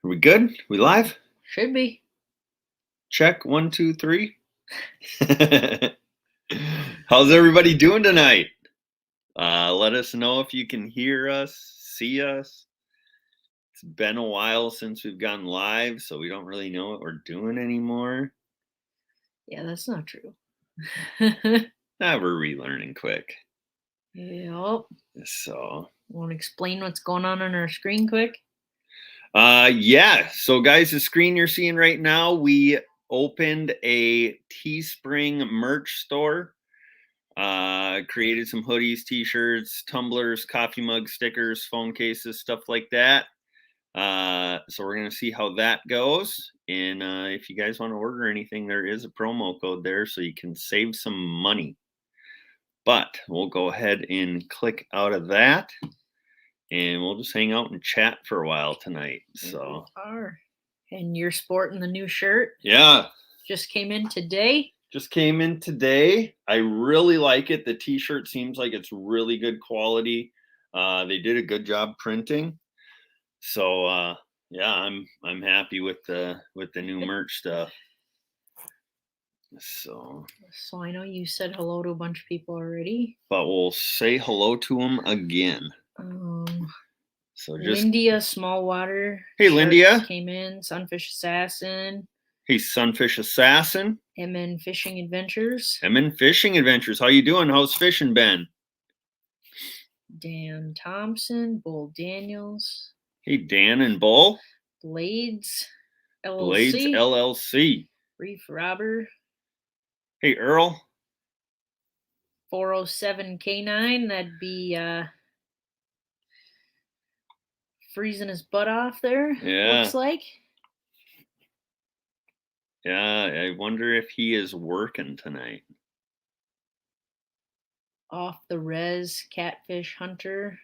Are we good? We live? Should be. Check 1, 2, 3. How's everybody doing tonight? Let us know if you can hear us, see us. It's been a while since we've gone live, so we don't really know what we're doing anymore. Yeah, that's not true. We're relearning quick. Yep. So, Want to explain what's going on our screen quick? yeah. So, guys, the screen you're seeing right now, we opened a Teespring merch store. Created some hoodies, t-shirts, tumblers, coffee mugs, stickers, phone cases, stuff like that. So we're going to see how that goes. And if you guys want to order anything, there is a promo code there so you can save some money. But we'll go ahead and click out of that. And we'll just hang out and chat for a while tonight. So. And you're sporting the new shirt? Yeah. Just came in today? Just came in today. I really like it. The t-shirt seems like it's really good quality. They did a good job printing. So yeah, I'm happy with the new merch stuff. So I know you said hello to a bunch of people already, but we'll say hello to them again. So just Lindia Smallwater. Hey Lindia. Came in. Sunfish Assassin. Hey Sunfish Assassin. MN Fishing Adventures. MN Fishing Adventures. How you doing? How's fishing been? Dan Thompson. Bull Daniels. Hey Dan and Bull. Blades LLC. Blades LLC. Reef Robber. Hey Earl. 407 K9. That'd be freezing his butt off there. Yeah. Looks like. Yeah, I wonder if he is working tonight. Off the Res Catfish Hunter.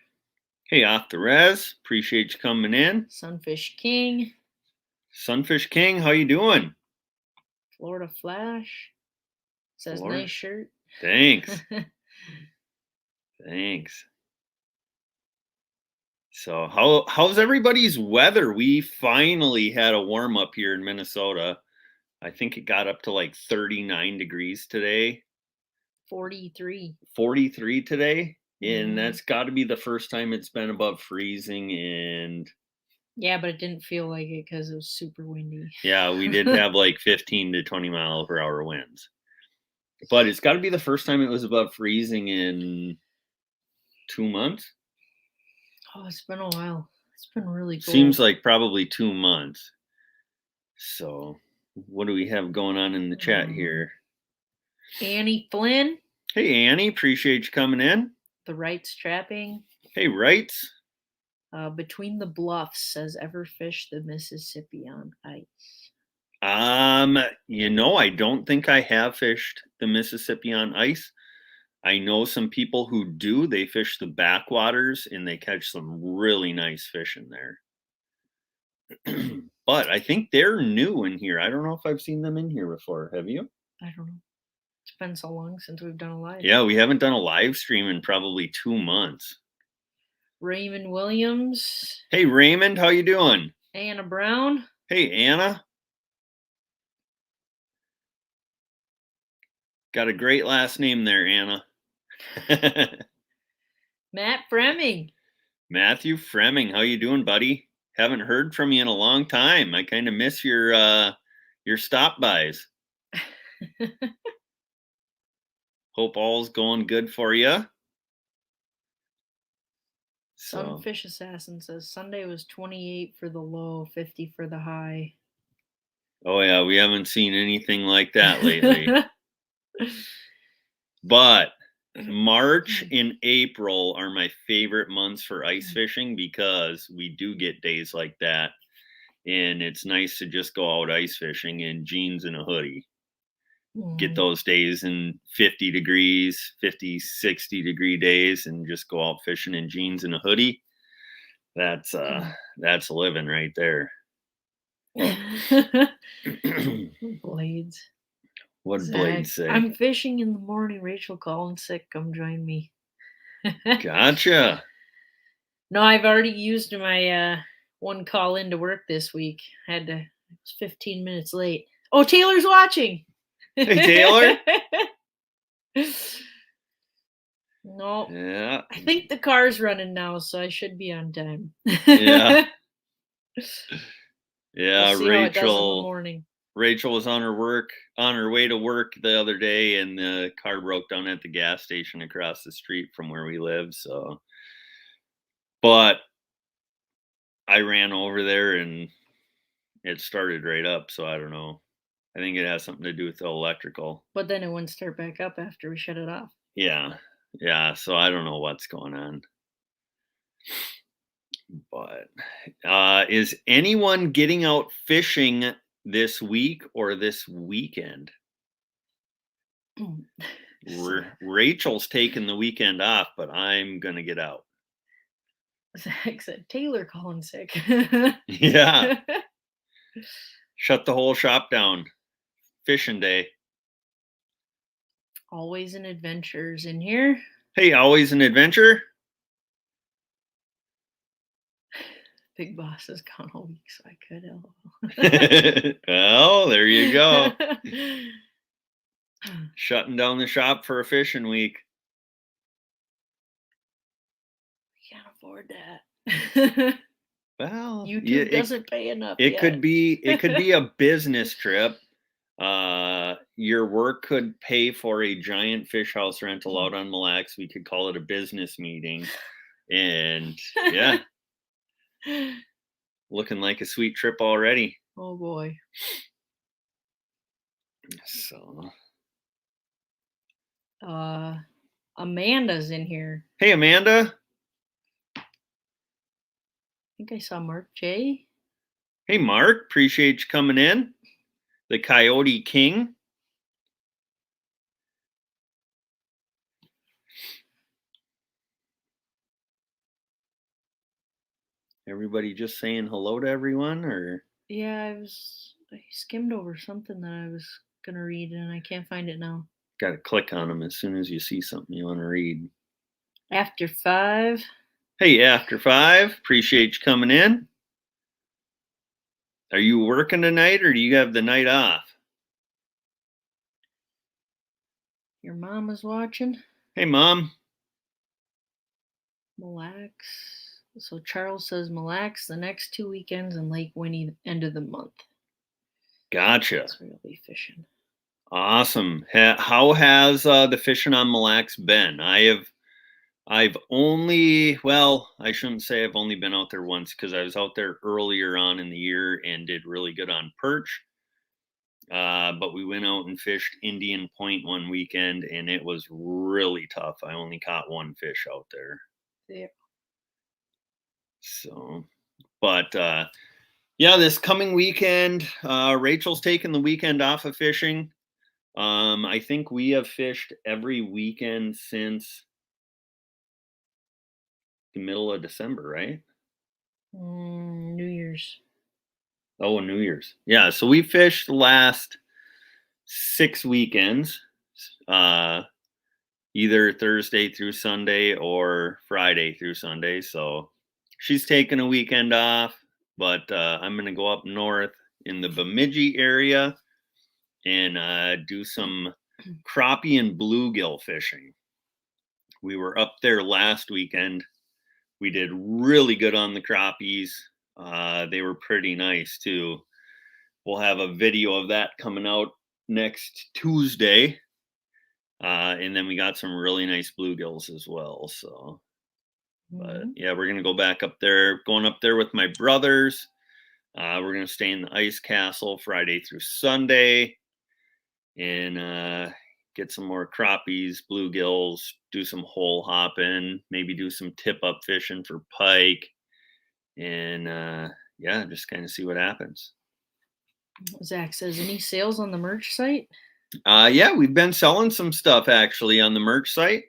Hey, Off the Res, appreciate you coming in. Sunfish King. Sunfish King, how you doing? Florida Flash. Says Florida. Nice shirt. Thanks. Thanks. So how's everybody's weather? We finally had a warm up here in Minnesota. I think it got up to like 39 degrees today. 43. 43 today. And that's got to be the first time it's been above freezing. And yeah, but it didn't feel like it because it was super windy. Yeah, we did have like 15 to 20 mile per hour winds. But it's got to be the first time it was above freezing in 2 months. Oh, it's been a while. It's been really cool. Seems like probably 2 months. So what do we have going on in the chat here? Annie Flynn. Hey, Annie. Appreciate you coming in. The Wrights Trapping. Hey, Wrights. Between the Bluffs says, ever fish the Mississippi on ice? You know, I don't think I have fished the Mississippi on ice. I know some people who do. They fish the backwaters and they catch some really nice fish in there. But I think they're new in here. I don't know if I've seen them in here before. Have you? I don't know. It's been so long since we've done a live. Yeah, we haven't done a live stream in probably 2 months. Raymond Williams. Hey, Raymond, how you doing? Anna Brown. Hey, Anna. Got a great last name there, Anna. Matt Fremming. Matthew Fremming, how you doing, buddy? Haven't heard from you in a long time. I kind of miss your stop bys. Hope all's going good for you. Sunfish Assassin says Sunday was 28 for the low, 50 for the high. Oh yeah, we haven't seen anything like that lately. But March and April are my favorite months for ice fishing because we do get days like that. And it's nice to just go out ice fishing in jeans and a hoodie. Get those days in 50 degrees, 50, 60 degree days and just go out fishing in jeans and a hoodie. That's living right there. Blades. What did Blades say? I'm fishing in the morning. Rachel calling sick. Come join me. Gotcha. No, I've already used my one call into work this week. It was 15 minutes late. Oh, Taylor's watching. Hey, Taylor. No. Yeah. I think the car's running now, so I should be on time. Yeah. Yeah, We'll see how it does in the morning. Rachel was on her way to work the other day, and the car broke down at the gas station across the street from where we live. So, but I ran over there and it started right up. So I don't know. I think it has something to do with the electrical. But then it wouldn't start back up after we shut it off. Yeah. Yeah. So I don't know what's going on. But is anyone getting out fishing this week or this weekend? Rachel's taking the weekend off, but I'm gonna get out. Zach said Taylor calling sick. Yeah. Shut the whole shop down. Fishing day. Always an adventure's in here. Hey, always an adventure. Big boss is gone all week, so I could. Well, there you go. Shutting down the shop for a fishing week. We can't afford that. Well, YouTube doesn't pay enough. It could be a business trip. Your work could pay for a giant fish house rental out on Mille Lacs. We could call it a business meeting. And yeah. Looking like a sweet trip already. Oh boy. So Amanda's in here. Hey, Amanda. I think I saw Mark J. Hey, Mark. Appreciate you coming in. The Coyote King. Everybody just saying hello to everyone, or? Yeah, I skimmed over something that I was gonna read and I can't find it now. Got to click on them as soon as you see something you want to read. After 5. Hey, After 5. Appreciate you coming in. Are you working tonight or do you have the night off? Your mom is watching. Hey, Mom. Mille Lacs. So Charles says Mille Lacs the next 2 weekends and Lake Winnie end of the month. Gotcha. That's where you'll be fishing. Awesome. How has the fishing on Mille Lacs been? I've only, well, I shouldn't say I've only been out there once because I was out there earlier on in the year and did really good on perch. But we went out and fished Indian Point one weekend and it was really tough. I only caught one fish out there. Yeah. So, but yeah, this coming weekend, Rachel's taking the weekend off of fishing. I think we have fished every weekend since the middle of December, right? New Year's. Oh, New Year's. Yeah, so we fished the last 6 weekends, either Thursday through Sunday or Friday through Sunday. So she's taking a weekend off, but I'm going to go up north in the Bemidji area and do some crappie and bluegill fishing. We were up there last weekend. We did really good on the crappies. They were pretty nice too. We'll have a video of that coming out next Tuesday. And then we got some really nice bluegills as well. So, but yeah, we're going to go back up there, going up there with my brothers. We're going to stay in the ice castle Friday through Sunday and get some more crappies, bluegills, do some hole hopping, maybe do some tip up fishing for pike, and yeah, just kind of see what happens. Zach says, any sales on the merch site? Yeah, we've been selling some stuff actually on the merch site.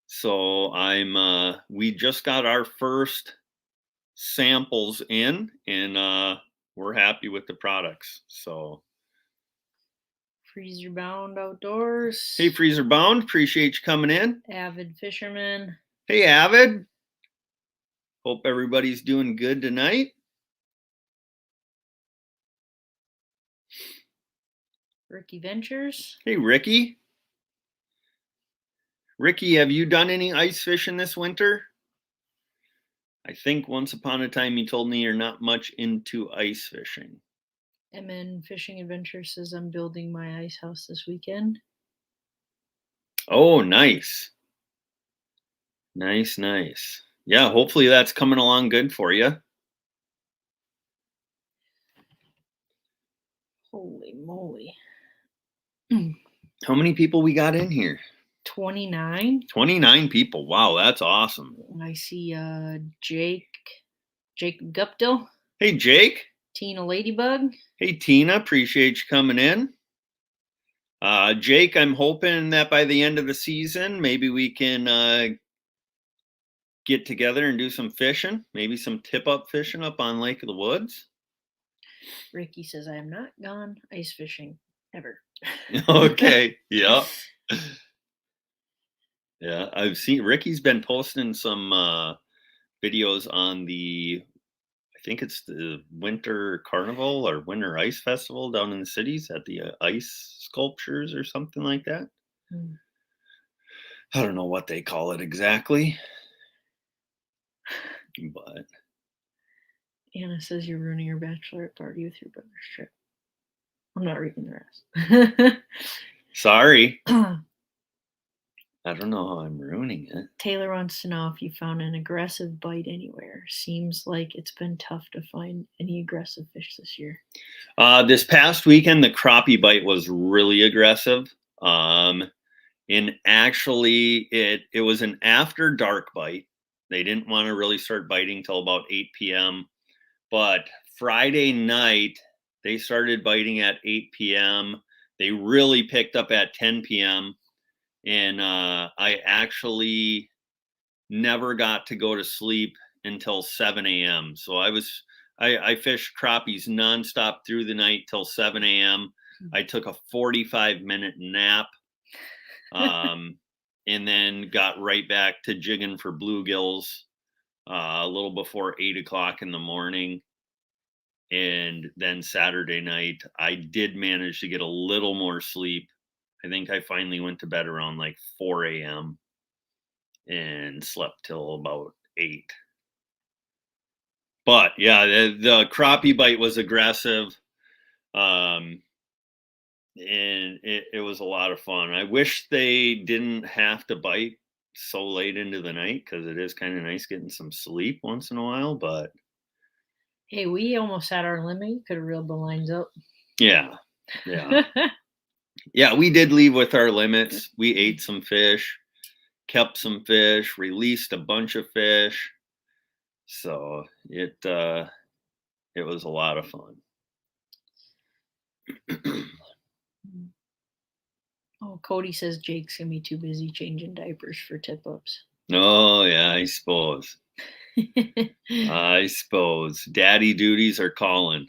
So we just got our first samples in and we're happy with the products. So Freezer Bound Outdoors. Hey, Freezer Bound, appreciate you coming in. Avid Fisherman. Hey, Avid. Hope everybody's doing good tonight. Ricky Ventures. Hey, Ricky. Ricky, have you done any ice fishing this winter? I think once upon a time you told me you're not much into ice fishing. MN Fishing Adventure says I'm building my ice house this weekend. Oh, nice. Nice. Yeah, hopefully that's coming along good for you. Holy moly. How many people we got in here? 29. 29 people. Wow, that's awesome. I see Jake Guptill. Hey, Jake. Tina Ladybug. Hey, Tina. Appreciate you coming in. Jake, I'm hoping that by the end of the season, maybe we can get together and do some fishing. Maybe some tip-up fishing up on Lake of the Woods. Ricky says I am not gone ice fishing ever. Okay. Yeah. Yeah, I've seen Ricky's been posting some videos on I think it's the Winter Carnival or Winter Ice Festival down in the cities at the ice sculptures or something like that. I don't know what they call it exactly, but Anna says you're ruining your bachelorette party with your brother's trip. I'm not reading the rest. Sorry. I don't know how I'm ruining it. Taylor wants to know if you found an aggressive bite anywhere. Seems like it's been tough to find any aggressive fish this year. This past weekend, the crappie bite was really aggressive. And actually, it was an after dark bite. They didn't want to really start biting till about 8 p.m. But Friday night, they started biting at 8 p.m. They really picked up at 10 p.m. And I actually never got to go to sleep until 7 a.m. So I fished crappies nonstop through the night till 7 a.m. I took a 45-minute nap. And then got right back to jigging for bluegills a little before 8 o'clock in the morning. And then Saturday night, I did manage to get a little more sleep. I think I finally went to bed around like 4 a.m. and slept till about 8. But yeah, the crappie bite was aggressive. And it was a lot of fun. I wish they didn't have to bite so late into the night because it is kind of nice getting some sleep once in a while. But hey, we almost had our limit. Could have reeled the lines up. Yeah. Yeah, we did leave with our limits. We ate some fish, kept some fish, released a bunch of fish. So it was a lot of fun. Oh, Cody says Jake's gonna be too busy changing diapers for tip-ups. Oh yeah, I suppose. I suppose daddy duties are calling.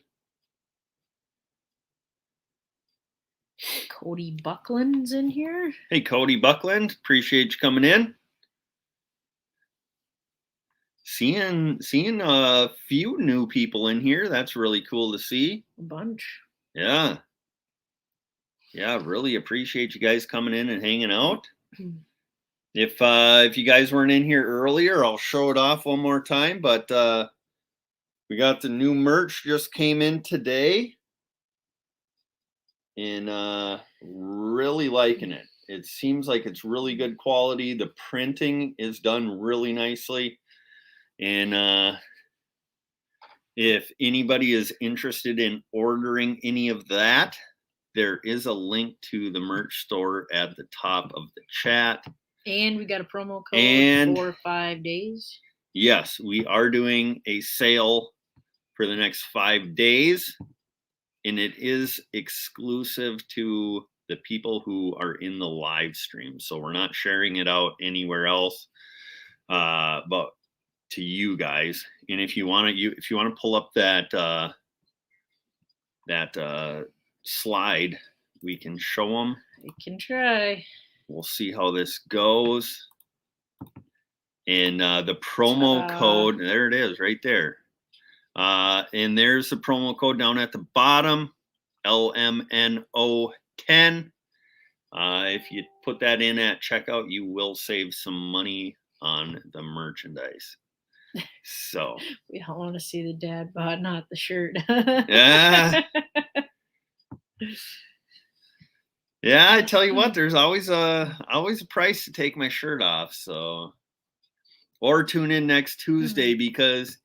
Cody Buckland's in here. Hey, Cody Buckland, appreciate you coming in. Seeing a few new people in here. That's really cool to see. A bunch. Yeah, really appreciate you guys coming in and hanging out. If you guys weren't in here earlier, I'll show it off one more time. But we got the new merch just came in today, and really liking it. It seems like it's really good quality. The printing is done really nicely, and if anybody is interested in ordering any of that, there is a link to the merch store at the top of the chat. And we got a promo code for 5 days. Yes, we are doing a sale for the next 5 days, and it is exclusive to the people who are in the live stream. So we're not sharing it out anywhere else, but to you guys. And if you want to pull up that slide, we can show them. I can try. We'll see how this goes. And the promo code, there it is right there. And there's the promo code down at the bottom, LMNO10. If you put that in at checkout, you will save some money on the merchandise. So we don't want to see the dad bod, not the shirt. yeah. Yeah, I tell you what, there's always a price to take my shirt off. So, or tune in next Tuesday, because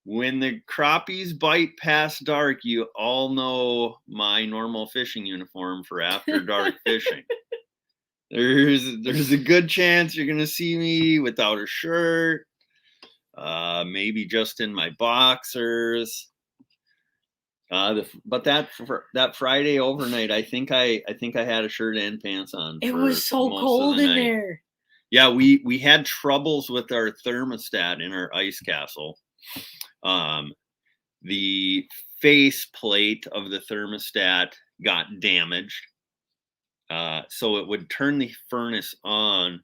when the crappies bite past dark, you all know my normal fishing uniform for after dark fishing. There's a good chance you're gonna see me without a shirt, maybe just in my boxers. But that Friday overnight, I think I had a shirt and pants on. It was so cold in there. Yeah, we had troubles with our thermostat in our ice castle. The face plate of the thermostat got damaged, so it would turn the furnace on,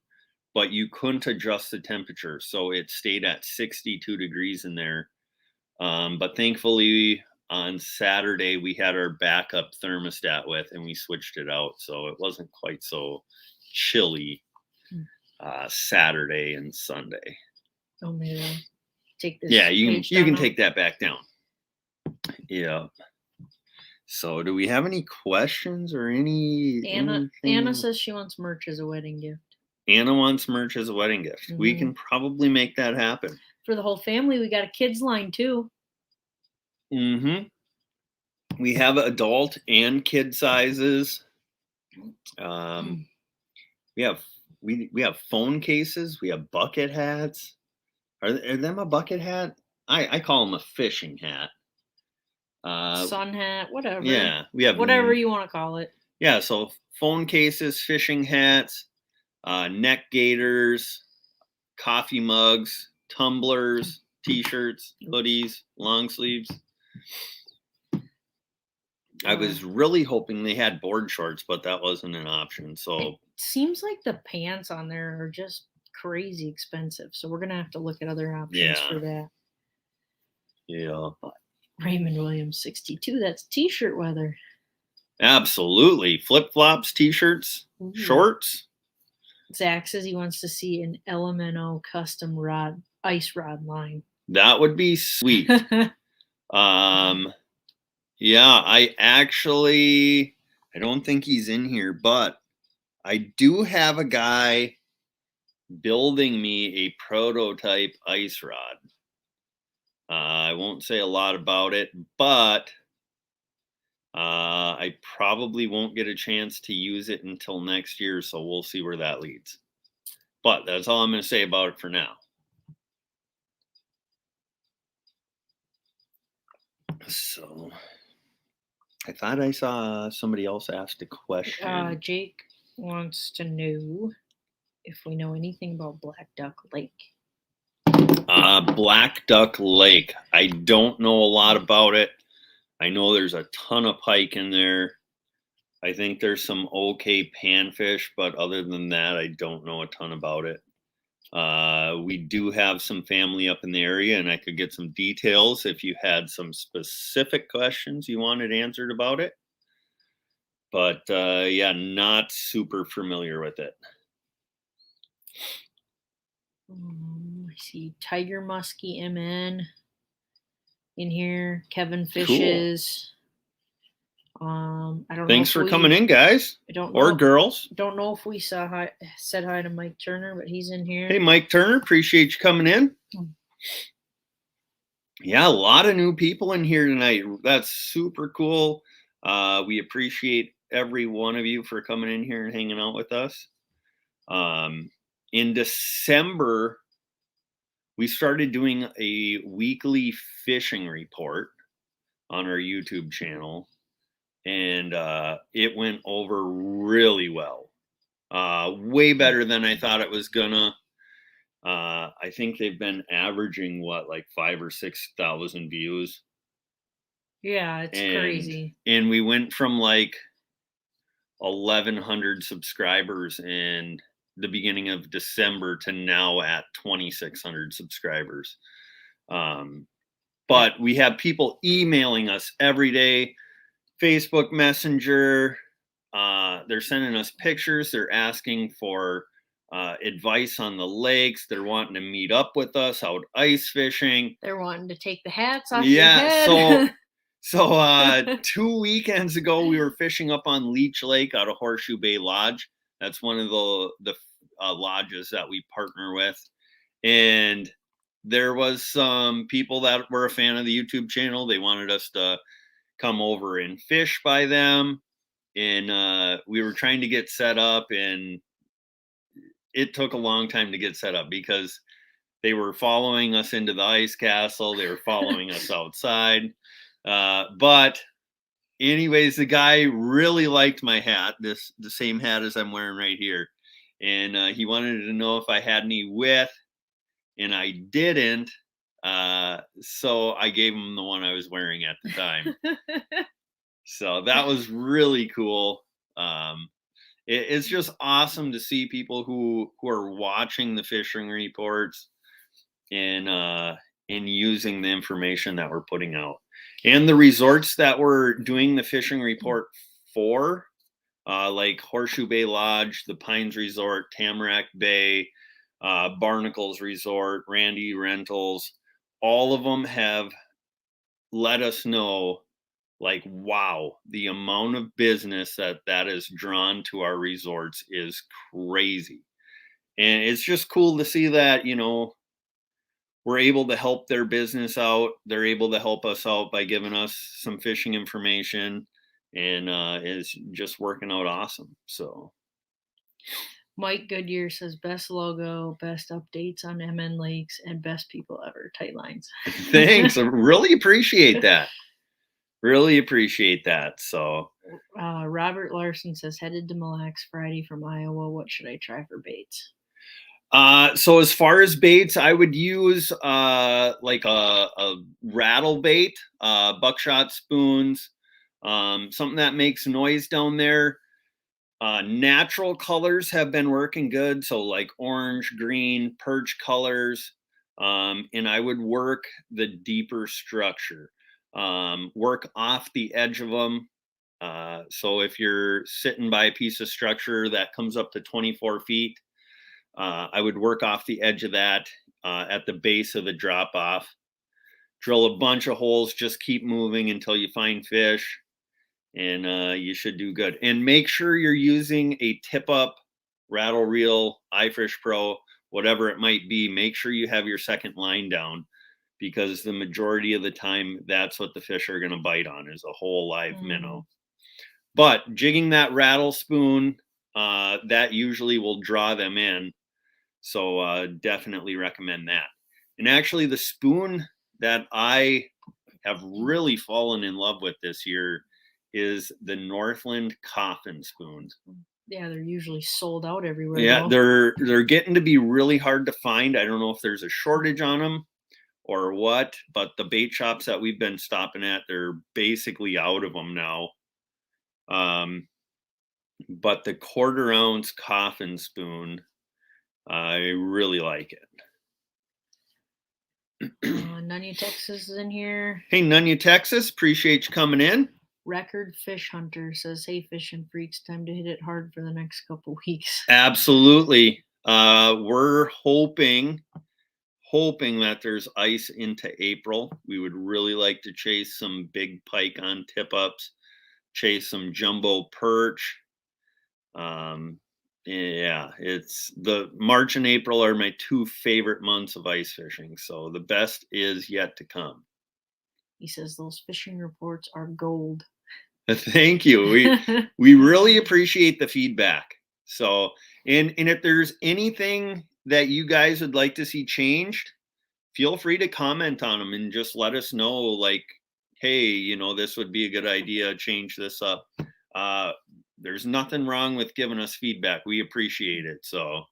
but you couldn't adjust the temperature, so it stayed at 62 degrees in there. But thankfully, on Saturday, we had our backup thermostat with, and we switched it out, so it wasn't quite so chilly Saturday and Sunday. Oh man, take this. Yeah, you can take that back down. Yeah. So, do we have any questions or Anna says she wants merch as a wedding gift. Anna wants merch as a wedding gift. Mm-hmm. We can probably make that happen. For the whole family, we got a kids line too. Mm-hmm. We have adult and kid sizes. We have phone cases. We have bucket hats. Are them a bucket hat? I call them a fishing hat. Sun hat, whatever. Yeah, we have whatever you want to call it. Yeah, so phone cases, fishing hats, neck gaiters, coffee mugs, tumblers, t-shirts, hoodies, long sleeves. I was really hoping they had board shorts, but that wasn't an option. So it seems like the pants on there are just crazy expensive. So we're gonna have to look at other options for that. Yeah. But Raymond Williams 62, that's t-shirt weather. Absolutely. Flip-flops, t-shirts, shorts. Zach says he wants to see an LMNO custom ice rod line. That would be sweet. Yeah, I don't think he's in here, but I do have a guy building me a prototype ice rod. I won't say a lot about it, but I probably won't get a chance to use it until next year, so we'll see where that leads. But that's all I'm going to say about it for now. So, I thought I saw somebody else asked a question. Jake wants to know if we know anything about Black Duck Lake. Black Duck Lake. I don't know a lot about it. I know there's a ton of pike in there. I think there's some okay panfish, but other than that, I don't know a ton about it. We do have some family up in the area, and I could get some details if you had some specific questions you wanted answered about it. But yeah, not super familiar with it. I see Tiger Muskie MN in here. Kevin Fishes. Cool. I don't know. Thanks for coming in, guys. I don't know. Or girls. Don't know if we said hi to Mike Turner, but he's in here. Hey, Mike Turner, appreciate you coming in. Yeah, a lot of new people in here tonight. That's super cool. We appreciate every one of you for coming in here and hanging out with us. In December, we started doing a weekly fishing report on our YouTube channel, and it went over really well. Way better than I thought it was gonna. I think they've been averaging like 5,000 or 6,000 views. Yeah, it's crazy. And we went from like 1,100 subscribers in the beginning of December to now at 2,600 subscribers. But we have people emailing us every day, Facebook Messenger. They're sending us pictures. They're asking for advice on the lakes. They're wanting to meet up with us out ice fishing. They're wanting to take the hats off your head. So 2 weekends ago, we were fishing up on Leech Lake out of Horseshoe Bay Lodge. That's one of the lodges that we partner with. And there was some people that were a fan of the YouTube channel. They wanted us to come over and fish by them. And we were trying to get set up, and it took a long time to get set up because they were following us into the ice castle. They were following us outside. But anyways, the guy really liked my hat, the same hat as I'm wearing right here. And he wanted to know if I had any width, and I didn't. So I gave him the one I was wearing at the time. So that was really cool. It's just awesome to see people who are watching the fishing reports and using the information that we're putting out. And the resorts that we're doing the fishing report for, like Horseshoe Bay Lodge, the Pines Resort, Tamarack Bay, Barnacles Resort, Randy Rentals, all of them have let us know, like, wow, the amount of business that is drawn to our resorts is crazy. And it's just cool to see that, we're able to help their business out. They're able to help us out by giving us some fishing information, and it's just working out awesome. So Mike Goodyear says best logo, best updates on MN Lakes, and best people ever. Tight lines. Thanks. I really appreciate that. Really appreciate that. So Robert Larson says headed to Mille Lacs Friday from Iowa. What should I try for baits? So as far as baits, I would use like a rattle bait, buckshot spoons, something that makes noise down there. Natural colors have been working good, so like orange, green, perch colors, and I would work the deeper structure, work off the edge of them. So if you're sitting by a piece of structure that comes up to 24 feet, I would work off the edge of that at the base of the drop off, drill a bunch of holes, just keep moving until you find fish, and you should do good. And make sure you're using a tip up, rattle reel, iFish Pro, whatever it might be. Make sure you have your second line down, because the majority of the time that's what the fish are going to bite on, is a whole live minnow. But jigging that rattle spoon, that usually will draw them in. So definitely recommend that. And actually, the spoon that I have really fallen in love with this year is the Northland Coffin spoons. Yeah, they're usually sold out everywhere. Yeah, they're getting to be really hard to find. I don't know if there's a shortage on them or what, but the bait shops that we've been stopping at, they're basically out of them now. But the 1/4 ounce coffin spoon, I really like it. Nunya, Texas is in here. Hey, Nunya, Texas. Appreciate you coming in. Record Fish Hunter says, hey, fishing freaks, time to hit it hard for the next couple weeks. Absolutely. We're hoping that there's ice into April. We would really like to chase some big pike on tip-ups, chase some jumbo perch. Yeah, it's the March and April are my 2 favorite months of ice fishing. So the best is yet to come. He says those fishing reports are gold. Thank you. We really appreciate the feedback. So, and if there's anything that you guys would like to see changed, feel free to comment on them and just let us know, like, hey, this would be a good idea, change this up. There's nothing wrong with giving us feedback. We appreciate it. So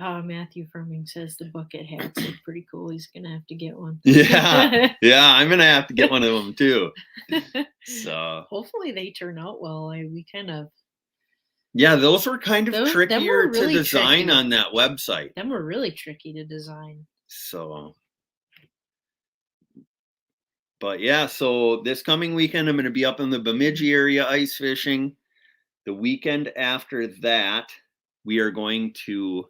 Matthew Firming says the bucket hats look pretty cool. He's gonna have to get one. Yeah, I'm gonna have to get one of them too. So hopefully they turn out well. We kind of Yeah, those were kind of Them were trickier to really design tricky. on that website. Them were really tricky to design. So, but yeah, so this coming weekend, I'm going to be up in the Bemidji area ice fishing. The weekend after that, we are going to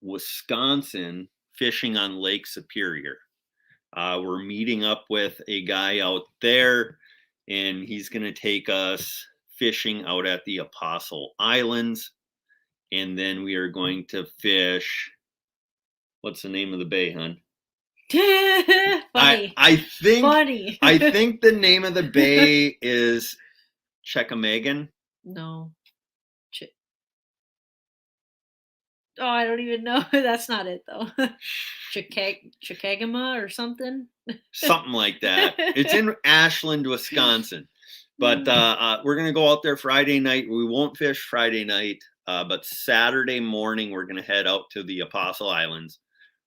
Wisconsin fishing on Lake Superior. We're meeting up with a guy out there, and he's going to take us fishing out at the Apostle Islands. And then we are going to fish. What's the name of the bay, hon? Funny. I think Funny. I think the name of the bay is Checkamagan. No. Oh, I don't even know. That's not it though. Chicagama or something. Something like that. It's in Ashland, Wisconsin. But we're gonna go out there Friday night. We won't fish Friday night, but Saturday morning we're gonna head out to the Apostle Islands.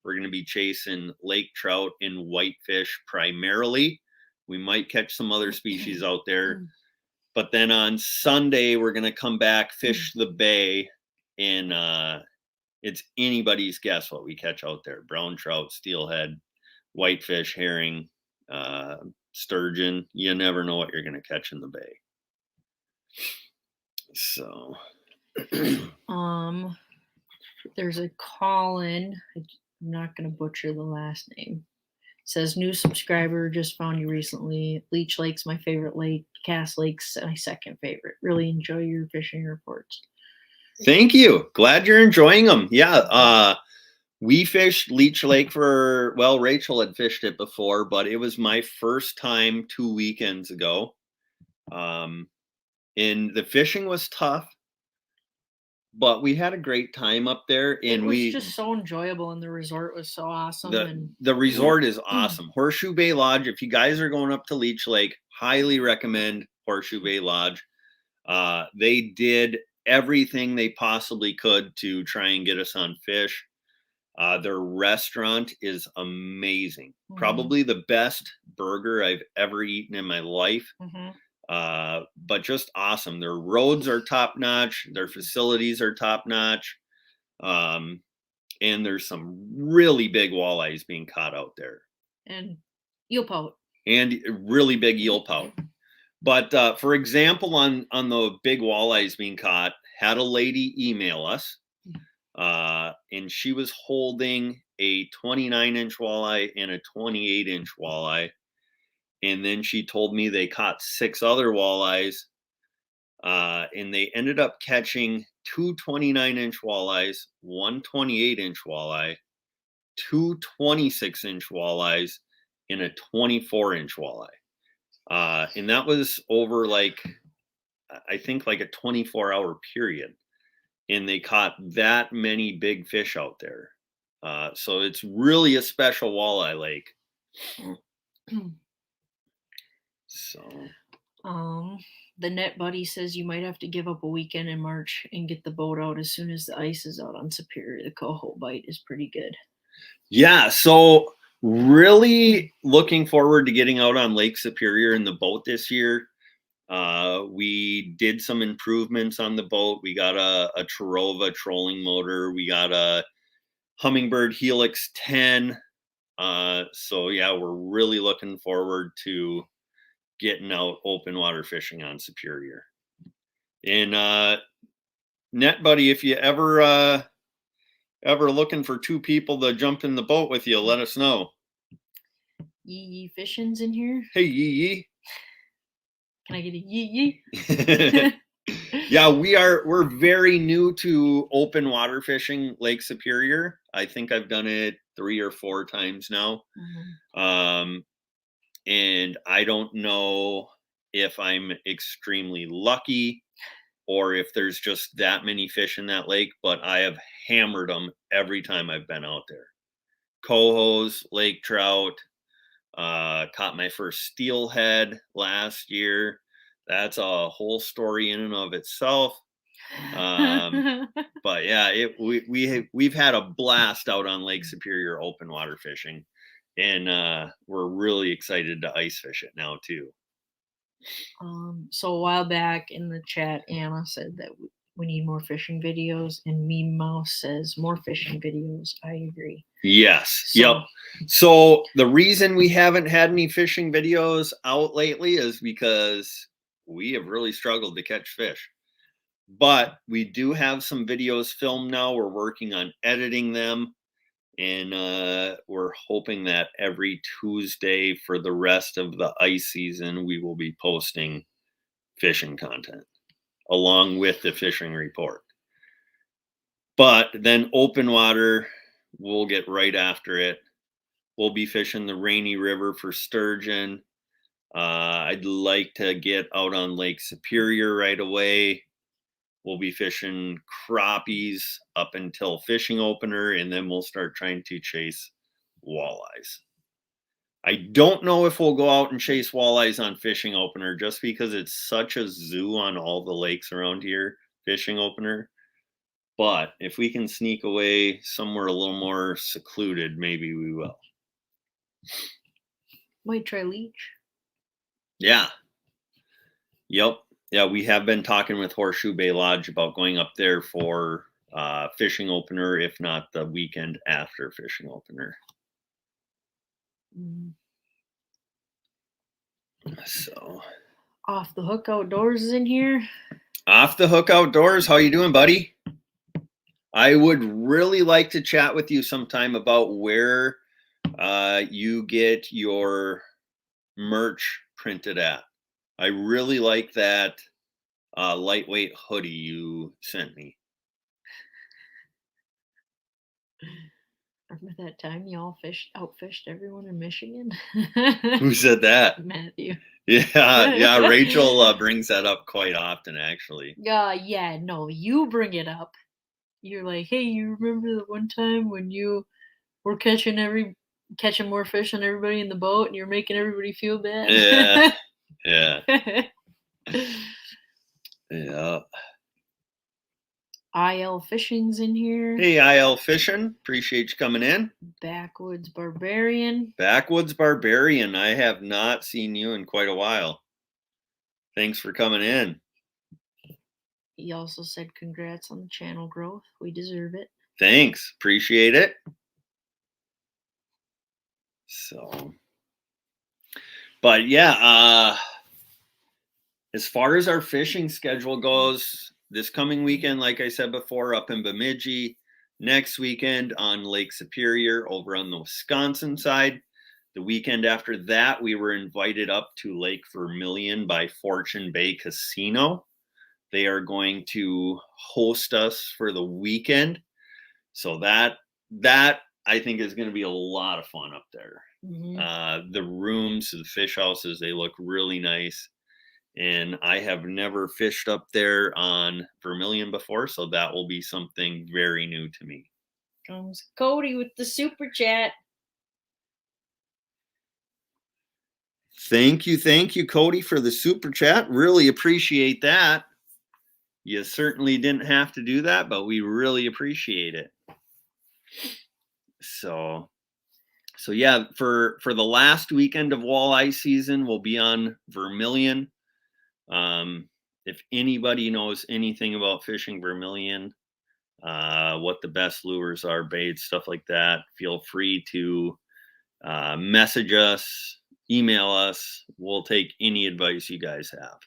We're gonna be chasing lake trout and whitefish primarily. We might catch some other species out there. But then on Sunday we're gonna come back, fish the bay, and it's anybody's guess what we catch out there. Brown trout, steelhead, whitefish, herring, sturgeon. You never know what you're going to catch in the bay. So, there's a Colin. I'm not going to butcher the last name. It says new subscriber, just found you recently. Leech Lake's my favorite lake. Cass Lake's my second favorite. Really enjoy your fishing reports. Thank you. Glad you're enjoying them. Yeah. We fished Leech Lake well, Rachel had fished it before, but it was my first time 2 weekends ago. And the fishing was tough, but we had a great time up there. And it was just so enjoyable, and the resort was so awesome. The resort is awesome. Horseshoe Bay Lodge. If you guys are going up to Leech Lake, highly recommend Horseshoe Bay Lodge. They did everything they possibly could to try and get us on fish. Their restaurant is amazing. Probably the best burger I've ever eaten in my life. But just awesome. Their roads are top notch. Their facilities are top notch. And there's some really big walleyes being caught out there. And eelpout. And really big eelpout. But for example, on the big walleyes being caught, had a lady email us. And she was holding a 29-inch walleye and a 28-inch walleye. And then she told me they caught 6 other walleyes. And they ended up catching 2 29-inch walleyes, 1 28-inch walleye, 2 26-inch walleyes, and a 24-inch walleye. And that was over I think like a 24-hour period. And they caught that many big fish out there. So it's really a special walleye lake. So, the Net Buddy says you might have to give up a weekend in March and get the boat out as soon as the ice is out on Superior. The coho bite is pretty good. Yeah, so really looking forward to getting out on Lake Superior in the boat this year. We did some improvements on the boat. We got a Terova trolling motor. We got a Humminbird Helix 10. So yeah, we're really looking forward to getting out open water fishing on Superior. And Net Buddy, if you ever looking for 2 people to jump in the boat with you, let us know. Yee Fishin's in here. Hey Yee. Can I get a yee? Yeah, we're very new to open water fishing Lake Superior. I think I've done it 3 or 4 times now. And I don't know if I'm extremely lucky or if there's just that many fish in that lake, but I have hammered them every time I've been out there. Cohos, lake trout, caught my first steelhead last year. That's a whole story in and of itself. But yeah, we've had a blast out on Lake Superior open water fishing, and we're really excited to ice fish it now too. So a while back in the chat, Anna said that we need more fishing videos, and Meme Mouse says more fishing videos. I agree. Yes. So- Yep. So the reason we haven't had any fishing videos out lately is because we have really struggled to catch fish. But we do have some videos filmed now. We're working on editing them. And we're hoping that every Tuesday for the rest of the ice season, we will be posting fishing content along with the fishing report. But then open water, we'll get right after it. We'll be fishing the Rainy River for sturgeon. I'd like to get out on Lake Superior right away. We'll be fishing crappies up until fishing opener, and then we'll start trying to chase walleyes. I don't know if we'll go out and chase walleyes on fishing opener just because it's such a zoo on all the lakes around here, fishing opener. But if we can sneak away somewhere a little more secluded, maybe we will. Might try leech. Yeah. Yep. Yeah, we have been talking with Horseshoe Bay Lodge about going up there for fishing opener, if not the weekend after fishing opener. So Off the Hook Outdoors is in here. Off the Hook Outdoors, how you doing, buddy? I would really like to chat with you sometime about where you get your merch printed at. I really like that lightweight hoodie you sent me. Remember that time y'all outfished everyone in Michigan? Who said that? Matthew. Yeah, Rachel brings that up quite often, actually. Yeah, no, you bring it up. You're like, hey, you remember the one time when you were catching more fish than everybody in the boat, and you're making everybody feel bad? Yeah. Yeah. IL Fishing's in here. Hey, IL Fishin, appreciate you coming in. Backwoods Barbarian. Backwoods Barbarian, I have not seen you in quite a while. Thanks for coming in. He also said congrats on the channel growth. We deserve it. Thanks, appreciate it. So, but yeah, as far as our fishing schedule goes, this coming weekend, like I said before, up in Bemidji, next weekend on Lake Superior over on the Wisconsin side. The weekend after that, we were invited up to Lake Vermilion by Fortune Bay Casino. They are going to host us for the weekend. So that I think is going to be a lot of fun up there. Mm-hmm. The rooms, the fish houses, they look really nice. And I have never fished up there on Vermilion before, so that will be something very new to me. Comes Cody with the super chat. Thank you, Cody, for the super chat. Really appreciate that. You certainly didn't have to do that, but we really appreciate it. So yeah, for the last weekend of walleye season, we'll be on Vermilion. If anybody knows anything about fishing Vermilion, what the best lures are, baits, stuff like that, feel free to message us, email us. We'll take any advice you guys have.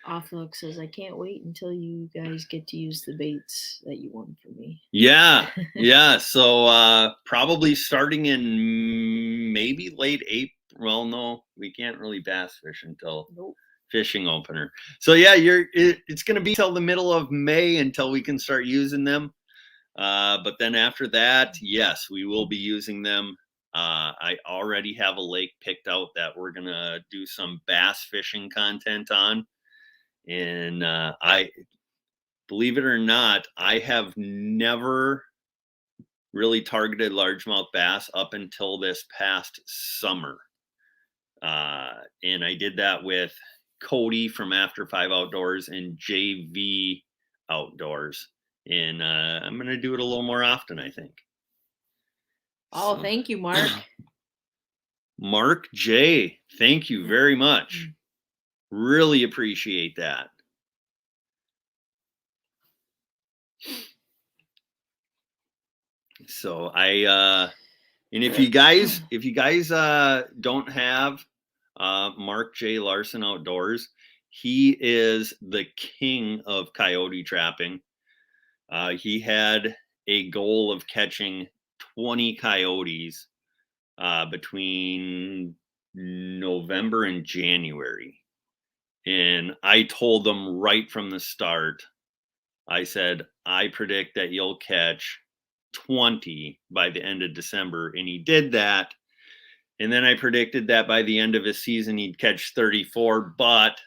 Offlook says, I can't wait until you guys get to use the baits that you won for me. Yeah. So probably starting in maybe late April. Well, no, we can't really bass fish until fishing opener. So yeah, it's going to be till the middle of May until we can start using them. But then after that, yes, we will be using them. I already have a lake picked out that we're going to do some bass fishing content on. And I, believe it or not, I have never really targeted largemouth bass up until this past summer. And I did that with Cody from After 5 Outdoors and JV Outdoors. And I'm going to do it a little more often, I think. Oh, so. Thank you, Mark. Mark J, thank you very much. Really appreciate that. So and if you guys don't have Mark J Larson Outdoors, he is the king of coyote trapping. He had a goal of catching 20 coyotes between November and January. And I told them right from the start, I said, I predict that you'll catch 20 by the end of December. And he did that. And then I predicted that by the end of his season, he'd catch 34, but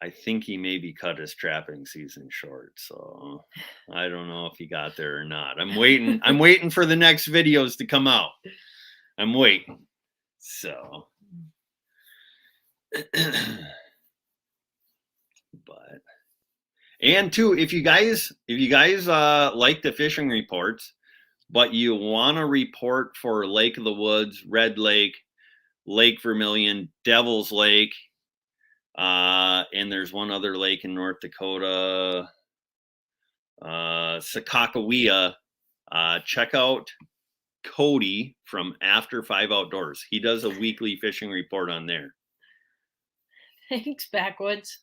I think he maybe cut his trapping season short. So I don't know if he got there or not. I'm waiting for the next videos to come out. I'm waiting. So, but, and too, if you guys like the fishing reports, but you want to report for Lake of the Woods, Red Lake, Lake Vermilion, Devil's Lake, and there's one other lake in North Dakota, Sakakawea, check out Cody from After 5 Outdoors. He does a weekly fishing report on there. Thanks, Backwoods.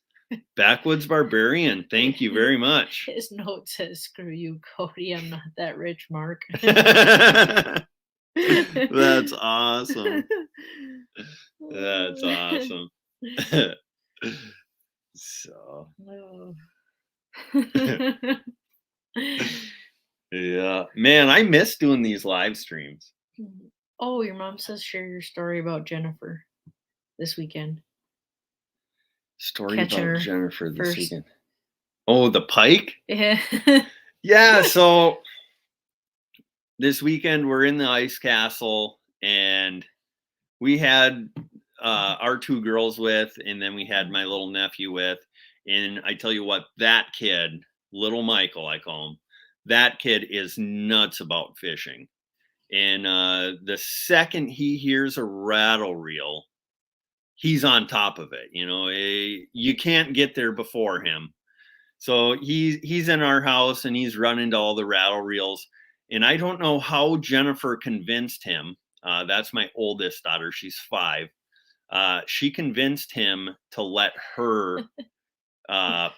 Backwoods Barbarian, thank you very much. His note says, screw you, Cody. I'm not that rich, Mark. That's awesome. That's awesome. So. Yeah, man, I miss doing these live streams. Oh, your mom says share your story about Jennifer this weekend. Story catching about Jennifer this weekend. Oh, the pike? Yeah. Yeah, so this weekend we're in the ice castle and we had our 2 girls with, and then we had my little nephew with. And I tell you what, that kid, little Michael, I call him, that kid is nuts about fishing. And the second he hears a rattle reel, he's on top of it. You know, you can't get there before him. So he's in our house and he's running to all the rattle reels. And I don't know how Jennifer convinced him. That's my oldest daughter. She's 5. She convinced him to let her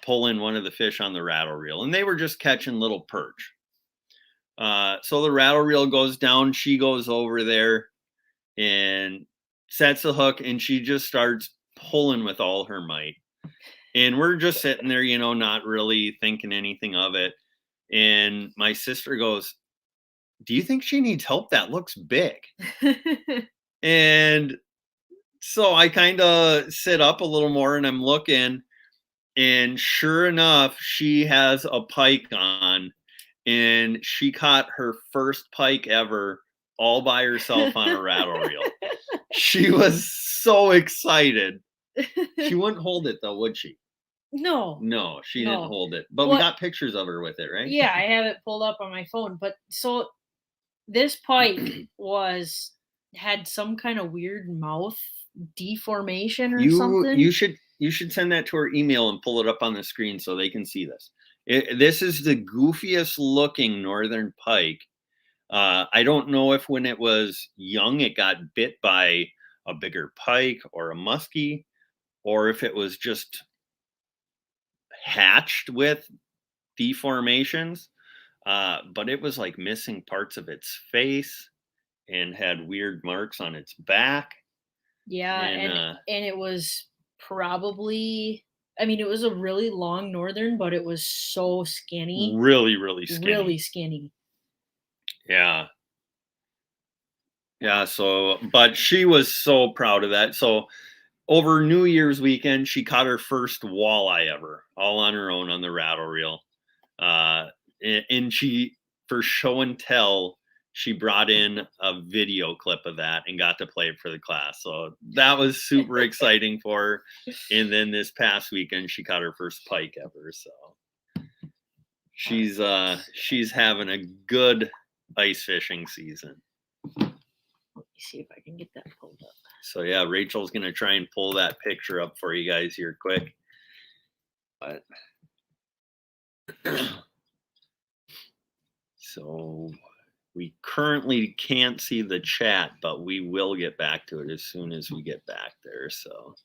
pull in one of the fish on the rattle reel. And they were just catching little perch. So the rattle reel goes down. She goes over there and sets the hook, and she just starts pulling with all her might. And we're just sitting there, you know, not really thinking anything of it. And my sister goes, do you think she needs help? That looks big. And so I kind of sit up a little more and I'm looking, and sure enough, she has a pike on, and she caught her first pike ever all by herself on a rattle reel. She was so excited. She wouldn't hold it though, would she? No, she didn't hold it. But we got pictures of her with it, right? Yeah, I have it pulled up on my phone. But so this pike had some kind of weird mouth deformation or something. You should send that to our email and pull it up on the screen so they can see this. This is the goofiest looking northern pike. I don't know if when it was young it got bit by a bigger pike or a muskie, or if it was just hatched with deformations. But it was like missing parts of its face and had weird marks on its back. Yeah, and it was probably, I mean, it was a really long northern, but it was so skinny. Really, really skinny. Really skinny. Yeah. Yeah, so, but she was so proud of that. So over New Year's weekend, she caught her first walleye ever, all on her own on the rattle reel. And she, for show and tell, she brought in a video clip of that and got to play it for the class. So that was super exciting for her. And then this past weekend, she caught her first pike ever. So she's having a good ice fishing season. Let me see if I can get that pulled up. So yeah, Rachel's gonna try and pull that picture up for you guys here quick. But so we currently can't see the chat, but we will get back to it as soon as we get back there. So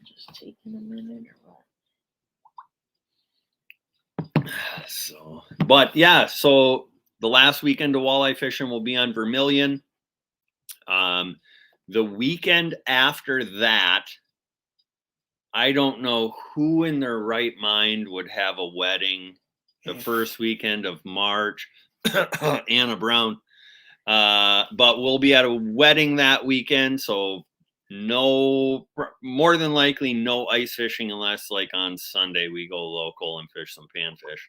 Just taking a minute or what? So, but yeah, so the last weekend of walleye fishing will be on Vermilion. The weekend after that, I don't know who in their right mind would have a wedding the first weekend of March. Anna Brown. But we'll be at a wedding that weekend, so no, more than likely no ice fishing unless like on Sunday we go local and fish some panfish.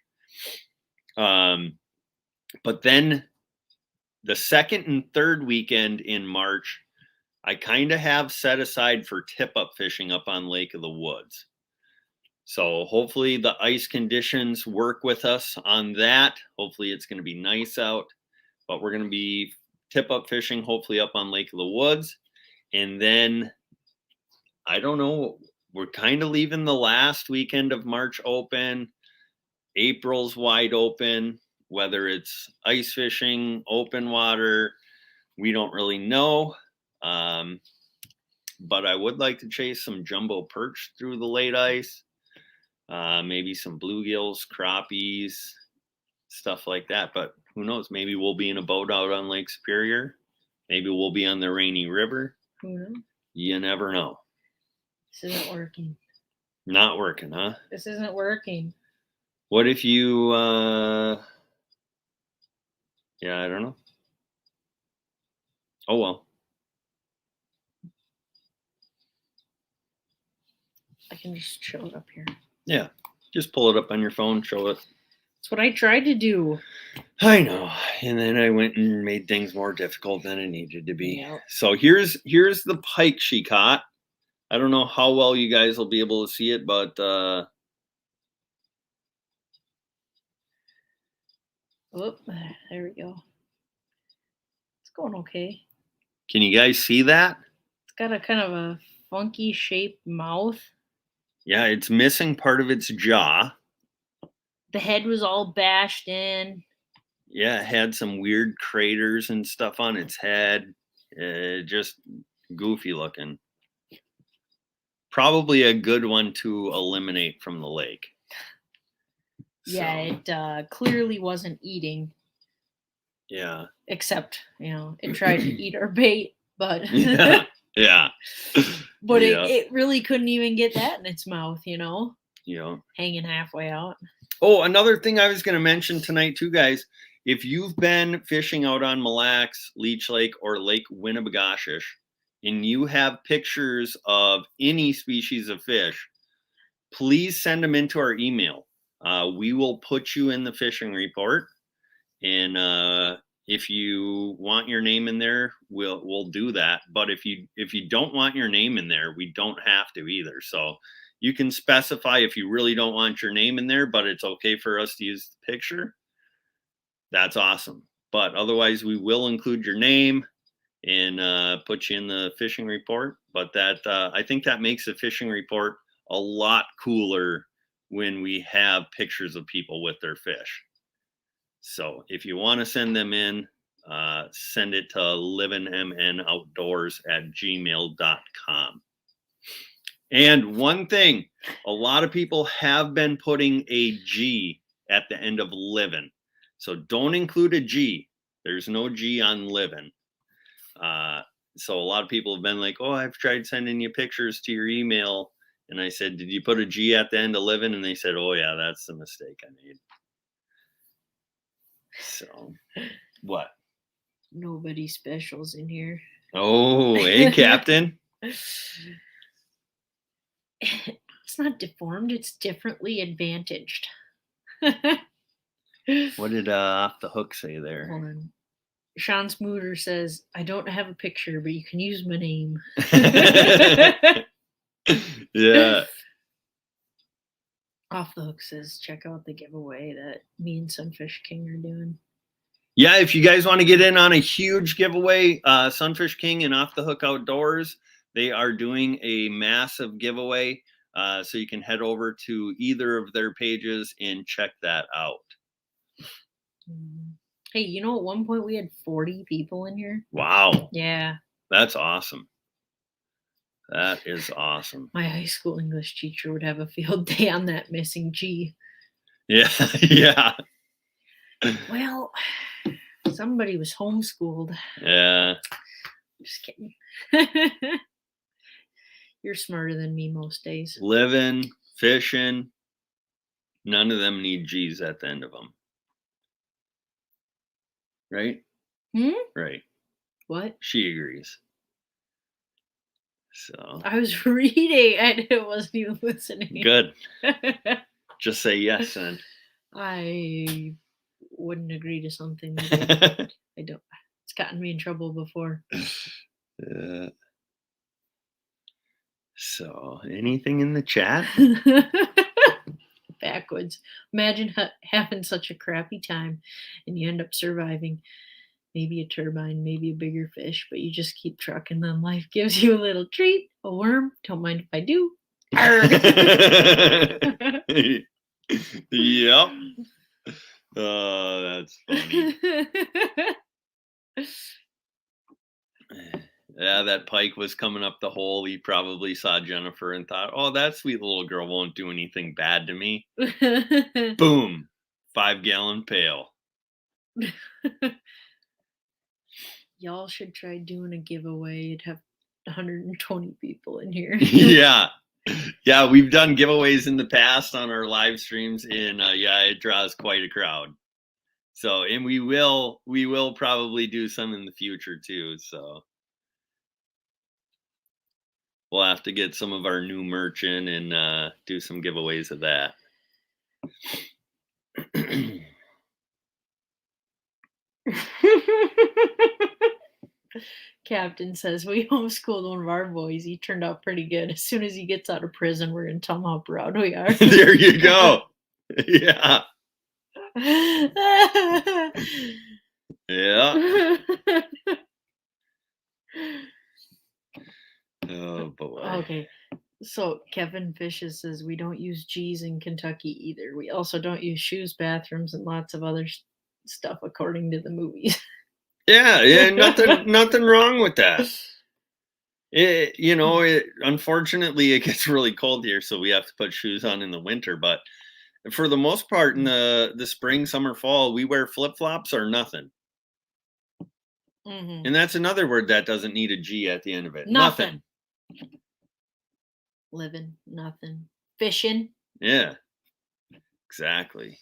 But then the second and third weekend in March, I kind of have set aside for tip-up fishing up on Lake of the Woods. So hopefully the ice conditions work with us on that. Hopefully it's going to be nice out, but we're going to be tip-up fishing hopefully up on Lake of the Woods. And then, I don't know, we're kind of leaving the last weekend of March open. April's wide open, whether it's ice fishing, open water, we don't really know. But I would like to chase some jumbo perch through the late ice, maybe some bluegills, crappies, stuff like that. But who knows? Maybe we'll be in a boat out on Lake Superior. Maybe we'll be on the Rainy River. Who knows? You never know. This isn't working. Not working, huh? This isn't working. What if you, yeah, I don't know. Oh, well. I can just show it up here. Yeah, just pull it up on your phone, show it. That's what I tried to do. I know. And then I went and made things more difficult than it needed to be. Yep. So here's the pike she caught. I don't know how well you guys will be able to see it, but oh, there we go. It's going okay. Can you guys see that? It's got a kind of a funky shaped mouth. Yeah, it's missing part of its jaw. The head was all bashed in. Yeah, it had some weird craters and stuff on its head. Just goofy looking. Probably a good one to eliminate from the lake. Yeah, so. It clearly wasn't eating. Yeah. Except, it tried to eat our bait, but yeah. But yeah. It really couldn't even get that in its mouth, Yeah. Hanging halfway out. Oh, another thing I was going to mention tonight too, guys. If you've been fishing out on Mille Lacs, Leech Lake, or Lake Winnipesaukee, and you have pictures of any species of fish, please send them into our email. We will put you in the fishing report, and if you want your name in there, we'll do that. But if you don't want your name in there, we don't have to either. So you can specify if you really don't want your name in there, but it's okay for us to use the picture. That's awesome. But otherwise, we will include your name and put you in the fishing report. But that I think that makes the fishing report a lot cooler when we have pictures of people with their fish. So if you want to send them in, send it to livinmnoutdoors@gmail.com. And one thing, a lot of people have been putting a G at the end of livin'. So don't include a G. There's no G on livin'. So a lot of people have been like, oh, I've tried sending you pictures to your email. And I said, did you put a G at the end of livin'? And they said, oh, yeah, that's the mistake I made. So what? Nobody specials in here. Oh, hey, Captain. It's not deformed. It's differently advantaged. What did Off the Hook say there? Hold on. Sean Smooter says, I don't have a picture, but you can use my name. Yeah. Off the Hook says, check out the giveaway that me and Sunfish King are doing. Yeah, if you guys want to get in on a huge giveaway, Sunfish King and Off the Hook Outdoors, they are doing a massive giveaway. So you can head over to either of their pages and check that out. Hey, you know, at one point we had 40 people in here. Wow. Yeah. That's awesome. That is awesome. My high school English teacher would have a field day on that missing G. Yeah. Yeah. Well, somebody was homeschooled. Yeah. Just kidding. You're smarter than me most days. Livin, Fishin, none of them need G's at the end of them. Right? Right. What? She agrees. So I was reading and it wasn't even listening. good. Just say yes then. I wouldn't agree to something that I don't. It's gotten me in trouble before. So anything in the chat? Backwards. Imagine having such a crappy time and you end up surviving. Maybe a turbine, maybe a bigger fish, but you just keep trucking them. Life gives you a little treat, a worm. Don't mind if I do. Yep. Oh, that's funny. Yeah, that pike was coming up the hole. He probably saw Jennifer and thought, oh, that sweet little girl won't do anything bad to me. Boom. 5-gallon pail. Y'all should try doing a giveaway. You'd have 120 people in here. Yeah. Yeah, we've done giveaways in the past on our live streams, and yeah, it draws quite a crowd. So, and we will probably do some in the future too. So we'll have to get some of our new merch in and do some giveaways of that. Captain says, we homeschooled one of our boys. He turned out pretty good. As soon as he gets out of prison, we're going to tell him how proud we are. There you go. Yeah. Yeah. Oh, boy. Okay. So Kevin Fishes says, we don't use G's in Kentucky either. We also don't use shoes, bathrooms, and lots of other stuff according to the movies. Yeah, nothing wrong with that. Unfortunately, it gets really cold here, so we have to put shoes on in the winter. But for the most part, in the spring, summer, fall, we wear flip-flops or nothing. Mm-hmm. And that's another word that doesn't need a G at the end of it. Nothing. Living, nothing. Fishing. Yeah, exactly.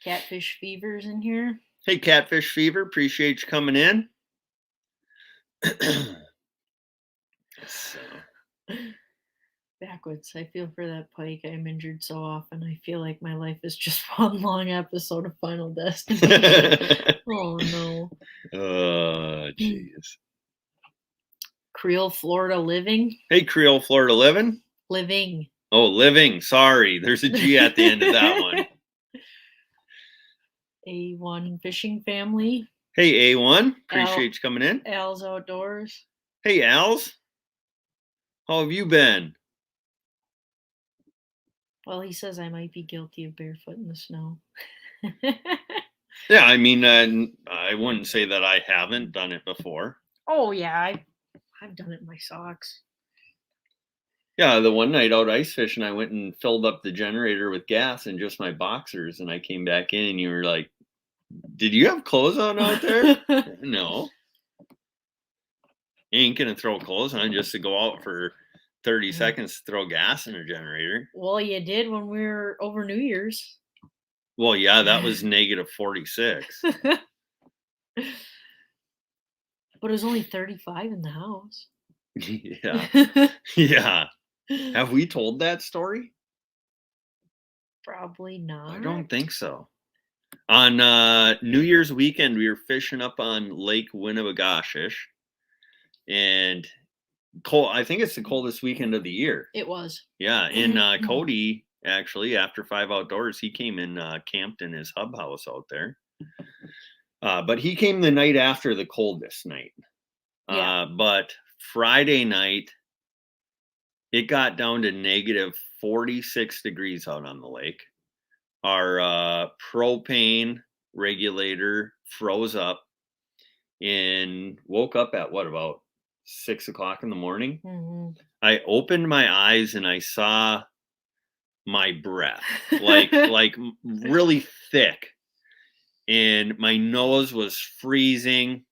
Catfish Fever's in here. Hey, Catfish Fever, appreciate you coming in. So. Backwards. I feel for that pike. I'm injured so often. I feel like my life is just one long episode of Final Destination. Oh, no. Oh, jeez. Creole, Florida living. Hey, Creole, Florida living. Living. Oh, living. Sorry. There's a G at the end of that one. A1 Fishing Family. Hey, A1. Appreciate you coming in. Al's Outdoors. Hey, Al's. How have you been? Well, he says I might be guilty of barefoot in the snow. Yeah, I mean, I wouldn't say that I haven't done it before. Oh, yeah. I've done it in my socks. Yeah, the one night out ice fishing, I went and filled up the generator with gas in just my boxers, and I came back in, and you were like, did you have clothes on out there? No. You ain't going to throw clothes on just to go out for 30 seconds to throw gas in a generator. Well, you did when we were over New Year's. Well, yeah, that was negative 46. But it was only 35 in the house. Yeah. Yeah. Have we told that story? Probably not. I don't think so. On New Year's weekend, we were fishing up on Lake Winnebagochish. And I think it's the coldest weekend of the year. It was. Yeah. And Cody, actually, after 5 Outdoors, he came and camped in his hub house out there. But he came the night after the coldest night. Yeah. But Friday night, it got down to negative 46 degrees out on the lake. Our propane regulator froze up and woke up at what, about 6 o'clock in the morning? Mhm. I opened my eyes and I saw my breath like really thick, and my nose was freezing.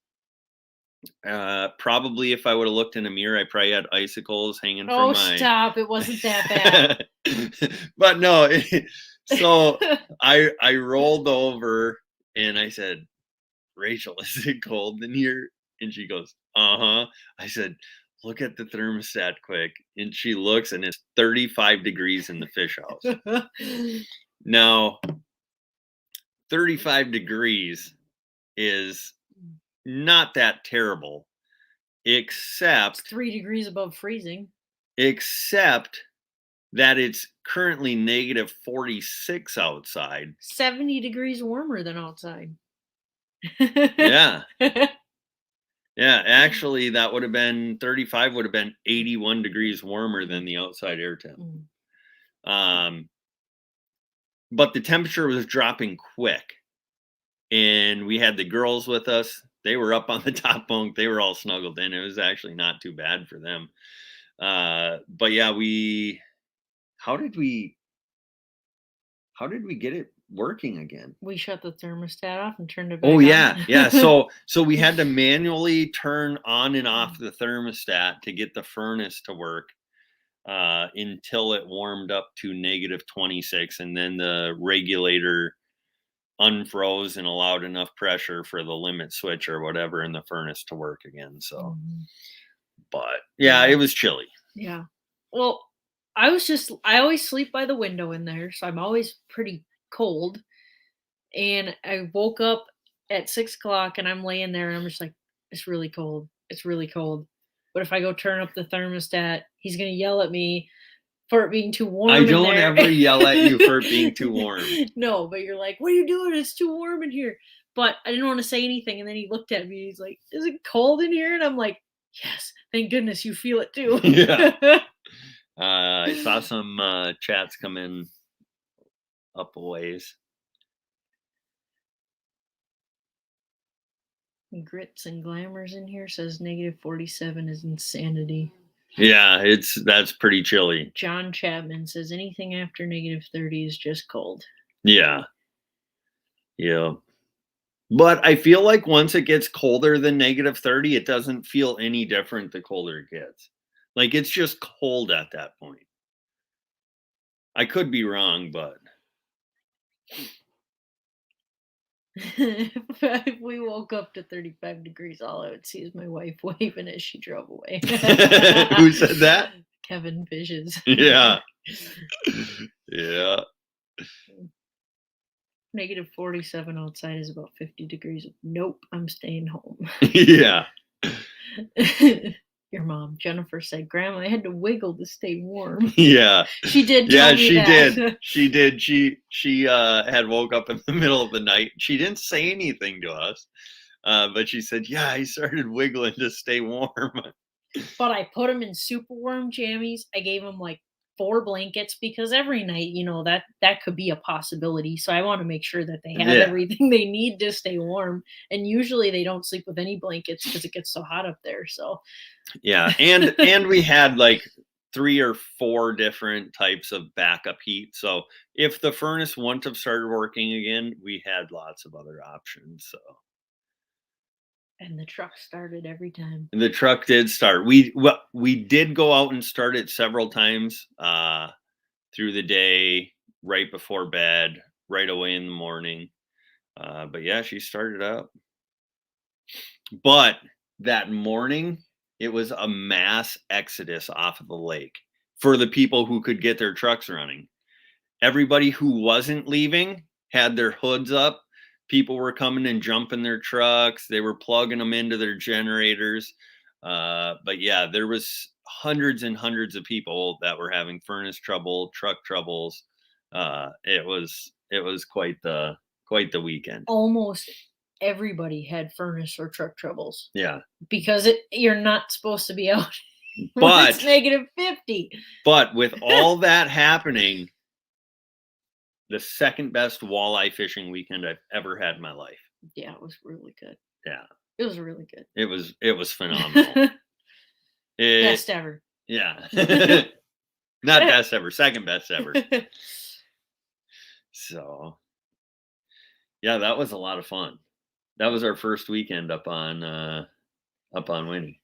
Probably if I would have looked in a mirror, I probably had icicles hanging from Oh, my. stop. It wasn't that bad. But no, so I rolled over and I said, Rachel, is it cold in here? And she goes, uh-huh. I said, look at the thermostat quick. And she looks and it's 35 degrees in the fish house. Now, 35 degrees is not that terrible, It's except 3 degrees above freezing. except that it's currently negative 46 outside. 70 degrees warmer than outside. Yeah. Yeah, actually that would have been 35 would have been 81 degrees warmer than the outside air temp. Mm. But the temperature was dropping quick. And we had the girls with us. They were up on the top bunk. They were all snuggled in. It was actually not too bad for them. But yeah, how did we get it working again? We shut the thermostat off and turned it back Oh on. yeah. So we had to manually turn on and off the thermostat to get the furnace to work until it warmed up to negative 26, and then the regulator unfroze and allowed enough pressure for the limit switch or whatever in the furnace to work again. So, but yeah, it was chilly. Yeah. Well, I always sleep by the window in there, so I'm always pretty cold. And I woke up at 6 o'clock and I'm laying there and I'm just like, it's really cold. It's really cold. But if I go turn up the thermostat, he's gonna yell at me for it being too warm. I don't in there. ever yell at you for it being too warm. No, but you're like, what are you doing? It's too warm in here. But I didn't want to say anything. And then he looked at me. He's like, is it cold in here? And I'm like, yes, thank goodness you feel it too. Yeah. I saw some chats come in up a ways. Grits and Glamours in here says negative 47 is insanity. Yeah, that's pretty chilly. John Chapman says anything after negative 30 is just cold. Yeah. Yeah. But I feel like once it gets colder than negative 30, it doesn't feel any different the colder it gets. Like it's just cold at that point. I could be wrong, but if we woke up to 35 degrees, all I would see is my wife waving as she drove away. Who said that? Kevin Fishes. Yeah. Yeah. Negative 47 outside is about 50 degrees. Nope, I'm staying home. Yeah. Your mom, Jennifer, said, Grandma, I had to wiggle to stay warm. Yeah. She did. Yeah, she did. She did. She had woke up in the middle of the night. She didn't say anything to us. But she said, yeah, I started wiggling to stay warm. But I put him in super warm jammies. I gave him like 4 blankets because every night, that could be a possibility. So I want to make sure that they have everything they need to stay warm. And usually they don't sleep with any blankets because it gets so hot up there. So yeah, and we had like 3 or 4 different types of backup heat. So if the furnace wouldn't have started working again, we had lots of other options. So. And the truck started every time. The truck did start. We did go out and start it several times through the day, right before bed, right away in the morning. But yeah, she started up. But that morning, it was a mass exodus off of the lake for the people who could get their trucks running. Everybody who wasn't leaving had their hoods up. People were coming and jumping their trucks. They were plugging them into their generators. But yeah, there was hundreds and hundreds of people that were having furnace trouble, truck troubles. It was quite the weekend. Almost everybody had furnace or truck troubles. Yeah. Because you're not supposed to be out when But it's -50. But with all that happening, the second best walleye fishing weekend I've ever had in my life. Yeah, it was really good. Yeah. It was really good. It was phenomenal. Best ever. Yeah. Not best ever, second best ever. So, yeah, that was a lot of fun. That was our first weekend up on Winnie.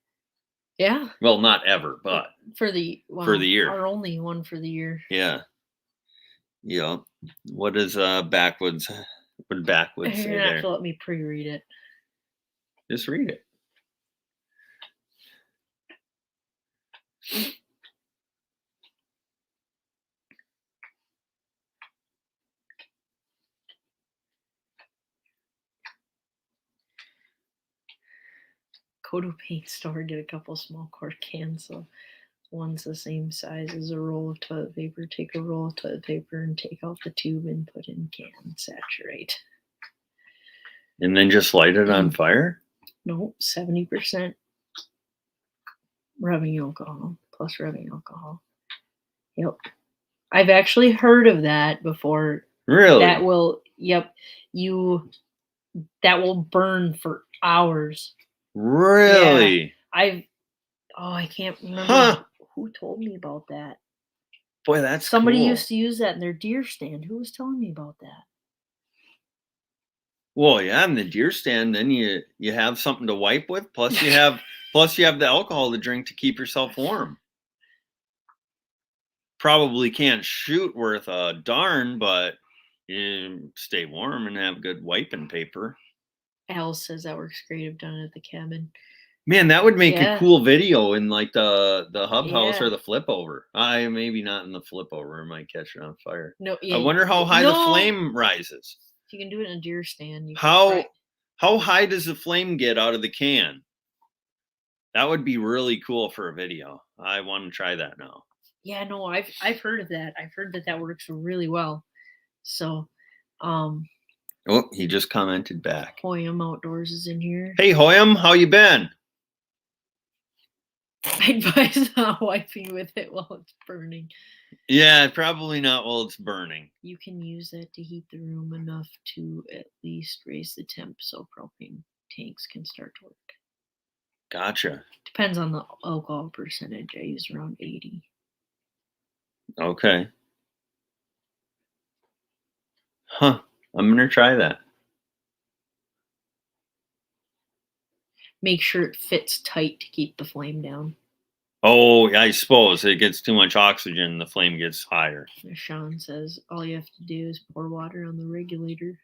Yeah. Well, not ever, but for the year. Our only one for the year. Yeah. Yeah. What does Backwoods say You're gonna have there? to let me pre-read it. Just read it. Kodo paint store did a couple small quart cans, so one's the same size as a roll of toilet paper. Take a roll of toilet paper and take out the tube and put in can. Saturate. And then just light it on fire? No, 70% rubbing alcohol plus rubbing alcohol. Yep. I've actually heard of that before. Really? That will burn for hours. Really? Yeah. I can't remember who told me about that. Boy, that's somebody cool. used to use that in their deer stand. Who was telling me about that? Well, yeah, in the deer stand, then you have something to wipe with, plus you have the alcohol to drink to keep yourself warm. Probably can't shoot worth a darn, but you stay warm and have good wiping paper. Al says that works great. I've done it at the cabin. Man, that would make a cool video in like the hub house or the flip over. Maybe not in the flip over. I might catch it on fire. No, I wonder how high the flame rises. If you can do it in a deer stand, how high does the flame get out of the can? That would be really cool for a video. I want to try that now. Yeah, no, I've heard of that. I've heard that works really well. So, oh, he just commented back. Livin MN Outdoors is in here. Hey, Hoyam, how you been? I advise not wiping with it while it's burning. Yeah, probably not while it's burning. You can use that to heat the room enough to at least raise the temp so propane tanks can start to work. Gotcha. Depends on the alcohol percentage. I use around 80. Okay. Huh. I'm going to try that. Make sure it fits tight to keep the flame down. Oh, I suppose it gets too much oxygen, the flame gets higher. Sean says all you have to do is pour water on the regulator.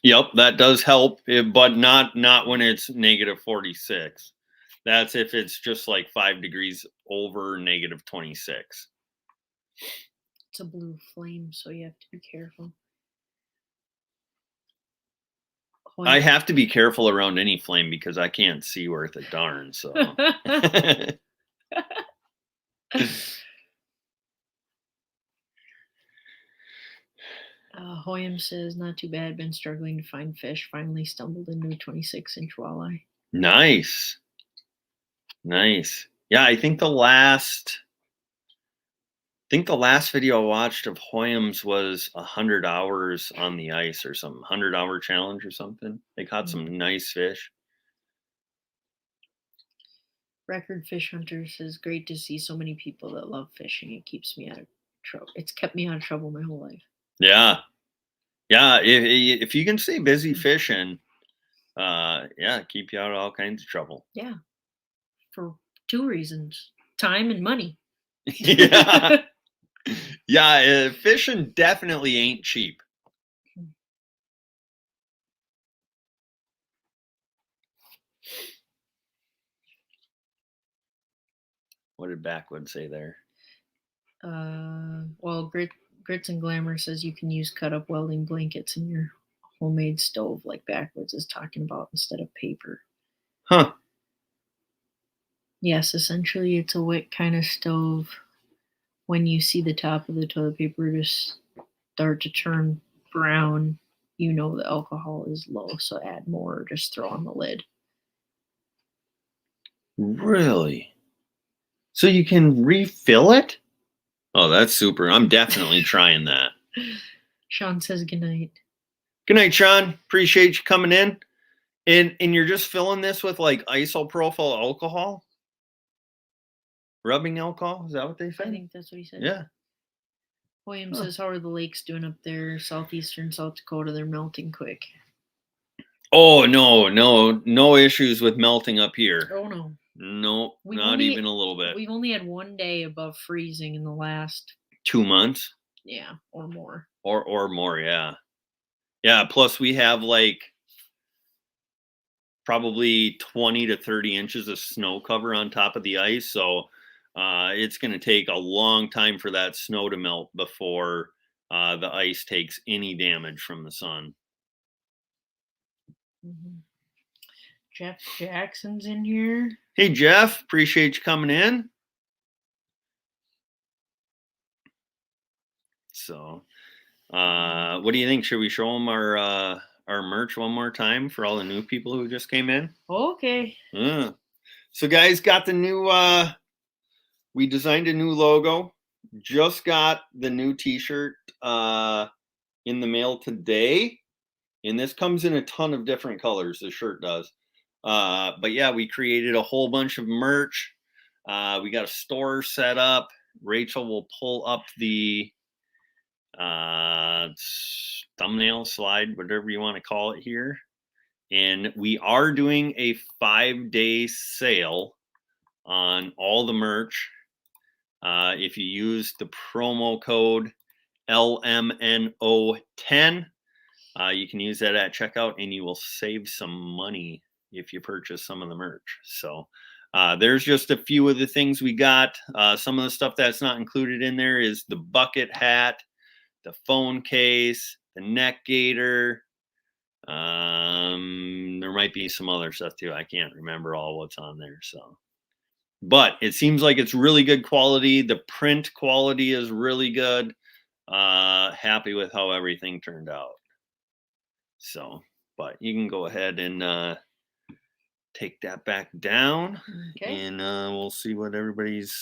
Yep, that does help, but not when it's -46. That's if it's just like 5 degrees over -26. It's a blue flame, so you have to be careful. I have to be careful around any flame because I can't see worth a darn. So. Hoyam says, not too bad. Been struggling to find fish. Finally stumbled into a 26-inch walleye. Nice. Nice. Yeah, I think the last video I watched of Hoyam's was 100 hours on the ice or something, 100-hour challenge or something. They caught some nice fish. Record Fish Hunter says, great to see so many people that love fishing. It keeps me out of trouble. It's kept me out of trouble my whole life. Yeah. Yeah. If you can stay busy fishing, keep you out of all kinds of trouble. Yeah. For 2 reasons, time and money. Yeah. Yeah. Fishing definitely ain't cheap. What did Backwood say there? Well, Grits and Glamour says you can use cut-up welding blankets in your homemade stove, like Backwoods is talking about, instead of paper. Huh. Yes, essentially it's a wick kind of stove. When you see the top of the toilet paper just start to turn brown, you know the alcohol is low, so add more or just throw on the lid. Really? So you can refill it? Oh, that's super. I'm definitely trying that. Sean says goodnight. Good night, Sean. Appreciate you coming in. And you're just filling this with like isopropyl alcohol? Rubbing alcohol? Is that what they I said? think that's what he said. Yeah. William says, how are the lakes doing up there, southeastern South Dakota? They're melting quick. Oh, no issues with melting up here. Oh, no. No, not even a little bit. We've only had one day above freezing in the last 2 months? Yeah, or more. Or more, yeah. Yeah, plus we have like probably 20 to 30 inches of snow cover on top of the ice. So it's going to take a long time for that snow to melt before the ice takes any damage from the sun. Mm-hmm. Jeff Jackson's in here. Hey, Jeff, appreciate you coming in. So what do you think? Should we show them our merch one more time for all the new people who just came in? Okay. Yeah. So guys, got the new we designed a new logo. Just got the new t-shirt in the mail today, and this comes in a ton of different colors. The shirt does, but yeah, we created a whole bunch of merch. We got a store set up. Rachel will pull up the thumbnail slide, whatever you want to call it here, and we are doing a 5-day sale on all the merch. If you use the promo code LMNO10, you can use that at checkout and you will save some money if you purchase some of the merch. So there's just a few of the things we got. Some of the stuff that's not included in there is the bucket hat, the phone case, the neck gaiter. There might be some other stuff too. I can't remember all what's on there. So, but it seems like it's really good quality. The print quality is really good. Happy with how everything turned out. So, but you can go ahead and take that back down. Okay. And we'll see what everybody's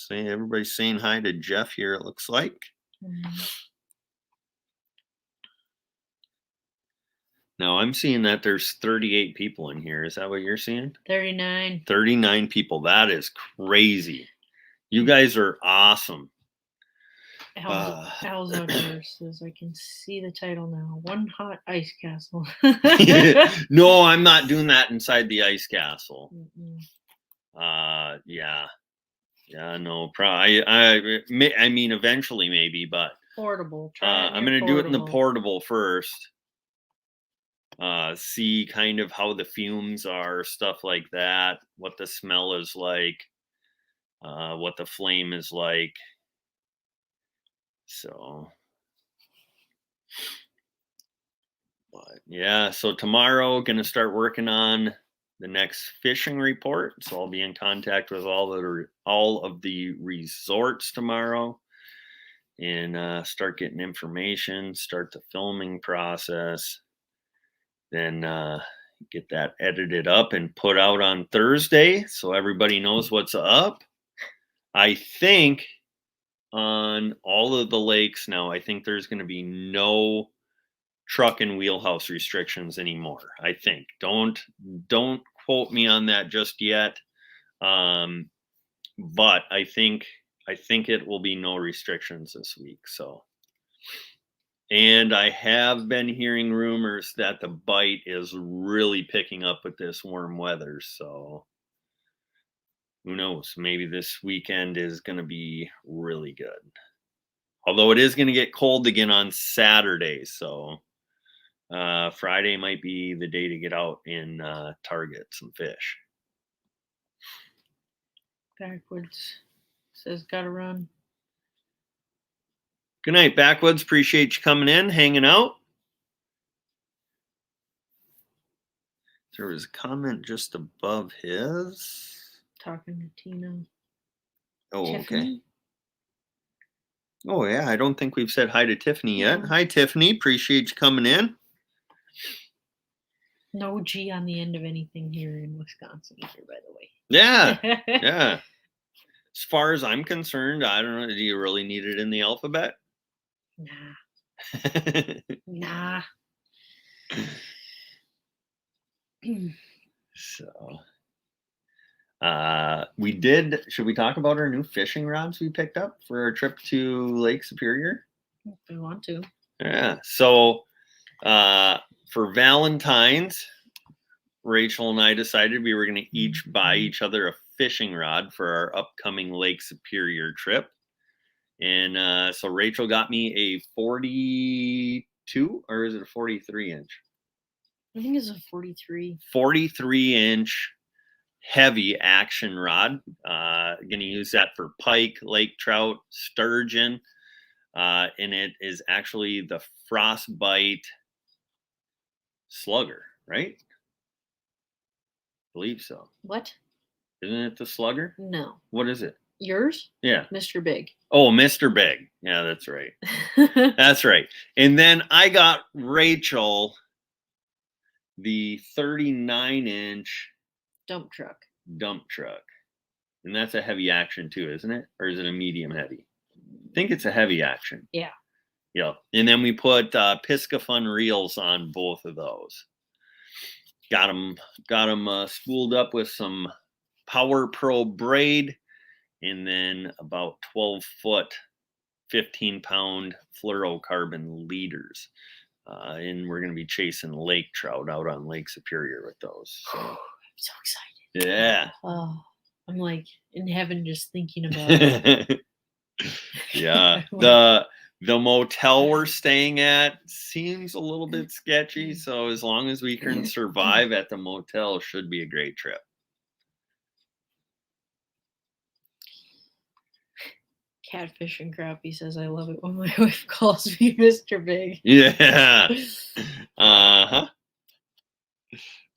saying. Everybody's saying hi to Jeff here, it looks like. Mm-hmm. Now I'm seeing that there's 38 people in here. Is that what you're seeing? 39. 39 people. That is crazy. You guys are awesome. Al's Outdoors says, I can see the title now. One hot ice castle. No, I'm not doing that inside the ice castle. Mm-mm. Yeah, no, probably. I mean, eventually maybe, but portable. I'm gonna do it in the portable first. See kind of how the fumes are, stuff like that, what the smell is like, what the flame is like. So, but yeah, so tomorrow gonna start working on the next fishing report. So I'll be in contact with all of the resorts tomorrow and start getting information, start the filming process, then get that edited up and put out on Thursday so everybody knows what's up. I think on all of the lakes now, I think there's going to be no truck and wheelhouse restrictions anymore. I think don't quote me on that just yet, but I think it will be no restrictions this week. So, and I have been hearing rumors that the bite is really picking up with this warm weather. So who knows? Maybe this weekend is going to be really good. Although it is going to get cold again on Saturday. So Friday might be the day to get out and target some fish. Backwoods says, gotta run. Good night, Backwoods. Appreciate you coming in, hanging out. There was a comment just above his. Talking to Tina. Oh, Tiffany? okay. Oh, yeah. I don't think we've said hi to Tiffany yet. No. Hi, Tiffany. Appreciate you coming in. No G on the end of anything here in Wisconsin either, by the way. Yeah. Yeah. As far as I'm concerned, I don't know. Do you really need it in the alphabet? Nah. So, should we talk about our new fishing rods we picked up for our trip to Lake Superior? If we want to. Yeah. So, for Valentine's, Rachel and I decided we were going to each buy each other a fishing rod for our upcoming Lake Superior trip. And so Rachel got me a 42, or is it a 43 inch? I think it's a 43. 43-inch heavy action rod. Going to use that for pike, lake trout, sturgeon. And it is actually the Frostbite Slugger, right? Believe so. What? Isn't it the Slugger? No. What is it? Yours? Yeah. Mr. Big. Oh, Mr. Big. Yeah, that's right. That's right. And then I got Rachel the 39-inch dump truck. And that's a heavy action too, isn't it? Or is it a medium heavy? I think it's a heavy action. Yeah. Yeah. And then we put Piscafun reels on both of those. Got them spooled up with some Power Pro braid, and then about 12-foot, 15-pound fluorocarbon leaders. And we're going to be chasing lake trout out on Lake Superior with those. So. I'm so excited. Yeah. Oh, I'm like in heaven just thinking about it. Yeah. The motel we're staying at seems a little bit sketchy. So as long as we can survive at the motel, it should be a great trip. Catfish and crappie says, I love it when my wife calls me Mr. Big. Yeah. Uh-huh.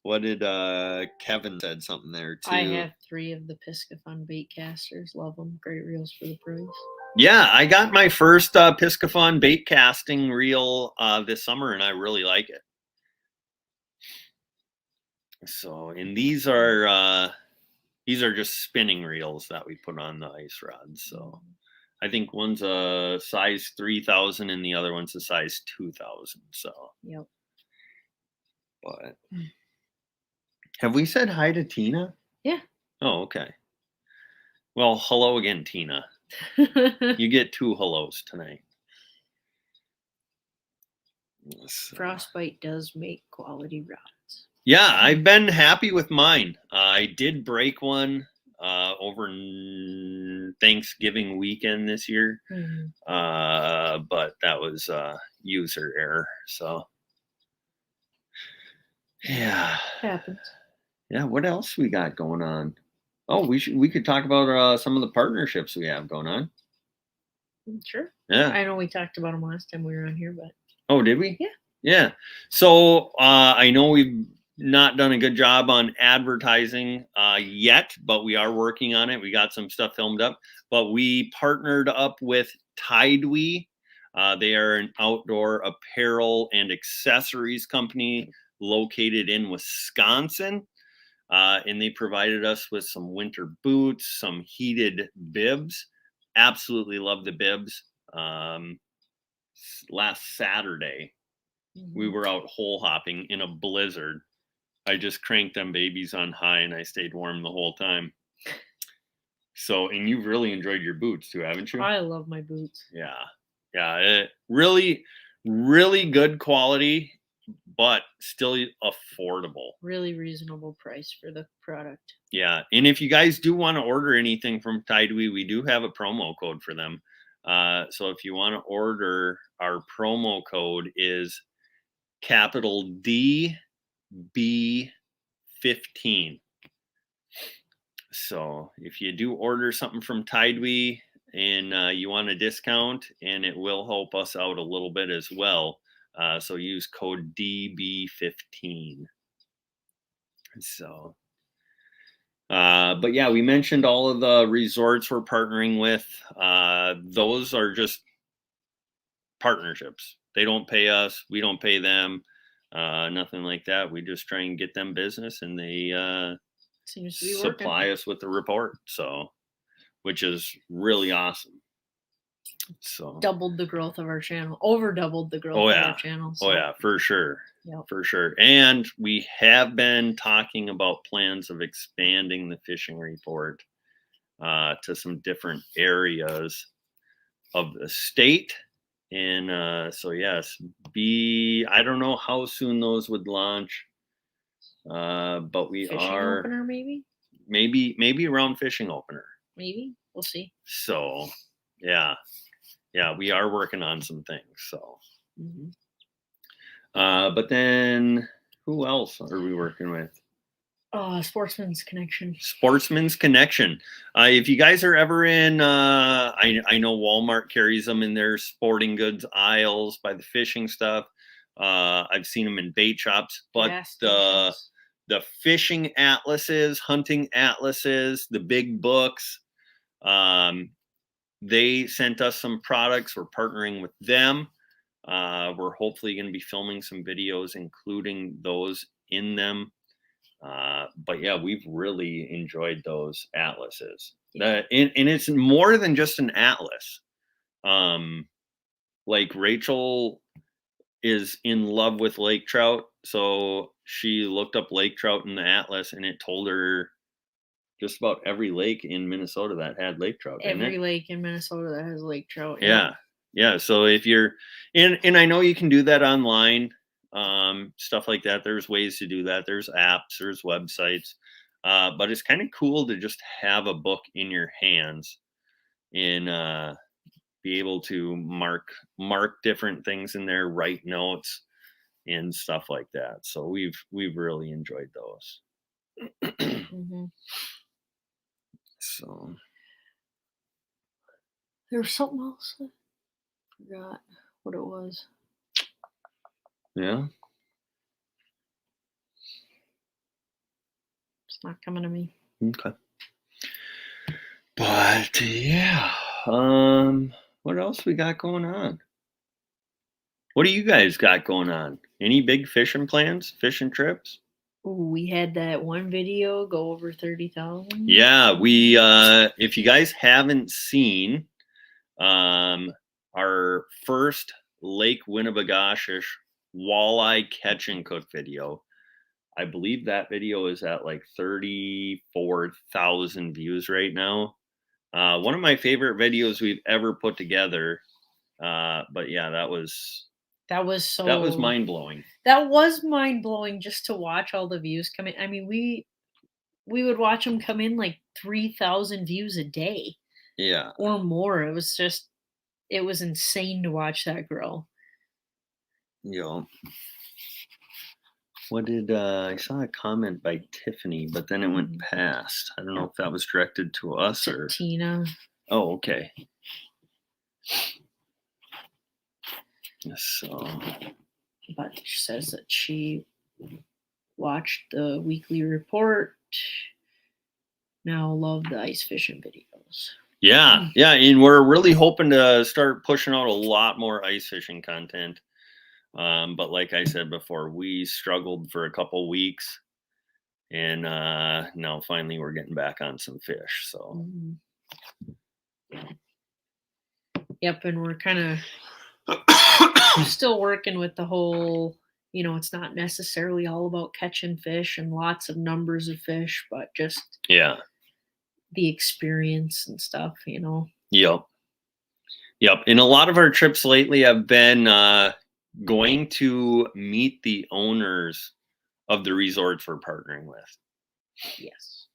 What did Kevin said something there too? I have 3 of the Piscafun bait casters. Love them. Great reels for the price. Yeah, I got my first Piscafun bait casting reel this summer, and I really like it. So, and these are just spinning reels that we put on the ice rods. So, I think one's a size 3,000 and the other one's a size 2,000. So, yep. But have we said hi to Tina? Yeah. Oh, okay. Well, hello again, Tina. You get 2 hellos tonight. So. Frostbite does make quality rods. Yeah, I've been happy with mine. I did break one over Thanksgiving weekend this year, but that was user error. So, yeah, happens. Yeah, what else we got going on? Oh, we could talk about some of the partnerships we have going on. Sure. Yeah, I know we talked about them last time we were on here, but oh, did we? Yeah. Yeah. So I know we've not done a good job on advertising yet, but we are working on it. We got some stuff filmed up, but we partnered up with Tidewee. They are an outdoor apparel and accessories company located in Wisconsin. And they provided us with some winter boots, some heated bibs. Absolutely love the bibs. Last Saturday, we were out hole hopping in a blizzard. I just cranked them babies on high and I stayed warm the whole time. So, and you've really enjoyed your boots too, haven't you? I love my boots. Yeah. Yeah. Really, really good quality, but still affordable. Really reasonable price for the product. Yeah. And if you guys do want to order anything from Tidewee, we do have a promo code for them. So if you want to order, our promo code is capital DB15. So if you do order something from Tidewee and you want a discount, and it will help us out a little bit as well. So use code DB15. So, but yeah, we mentioned all of the resorts we're partnering with. Those are just partnerships. They don't pay us. We don't pay them. Nothing like that. We just try and get them business, and they Seems to be supply working. us with the report. So, which is really awesome. So Doubled the growth of our channel, over doubled the growth oh of yeah, our channel. oh So. yeah, for sure. Yep. For sure. And we have been talking about plans of expanding the fishing report to some different areas of the state. And so yes, I don't know how soon those would launch, but we Fishing are opener, maybe maybe around fishing opener. maybe we'll see. So yeah, we are working on some things. So but then who else are we working with? Sportsman's Connection. Sportsman's Connection. If you guys are ever in, I know Walmart carries them in their sporting goods aisles by the fishing stuff. I've seen them in bait shops, but Gas the stations. fishing atlases, hunting atlases, the big books, they sent us some products. We're partnering with them. We're hopefully going to be filming some videos, including those in them. But yeah, we've really enjoyed those atlases. Yeah. And it's more than just an atlas. Like Rachel is in love with lake trout, so she looked up lake trout in the atlas, and it told her just about every lake in Minnesota that had lake trout. Every lake in Minnesota that has lake trout. Yeah. So if you're and I know you can do that online, stuff like that. There's ways to do that. There's apps, there's websites. But it's kind of cool to just have a book in your hands and be able to mark different things in there, write notes and stuff like that. So we've really enjoyed those. So There was something else. I forgot what it was. Yeah. It's not coming to me. Okay. But yeah, what else we got going on? What do you guys got going on? Any big fishing plans, fishing trips? Ooh, we had that one video go over 30,000. Yeah, we if you guys haven't seen our first Lake Winnebagochish walleye catch and cook video, I believe that video is at like 34,000 views right now. One of my favorite videos we've ever put together. But yeah, that was mind blowing. That was mind blowing just to watch all the views come in. I mean, we would watch them come in like 3,000 views a day. Yeah. Or more. It was insane to watch that grow. Yeah. What did I saw a comment by Tiffany, but then it went past. I don't know if that was directed to us or Tina. Oh, okay. So, but she says that she watched the weekly report. Now love the ice fishing videos. Yeah, and we're really hoping to start pushing out a lot more ice fishing content. But like I said before, we struggled for a couple weeks, and now finally we're getting back on some fish. So, yep, and we're kind of still working with the whole, it's not necessarily all about catching fish and lots of numbers of fish, but just the experience and stuff, Yep. And a lot of our trips lately have been going to meet the owners of the resorts we're partnering with. Yes.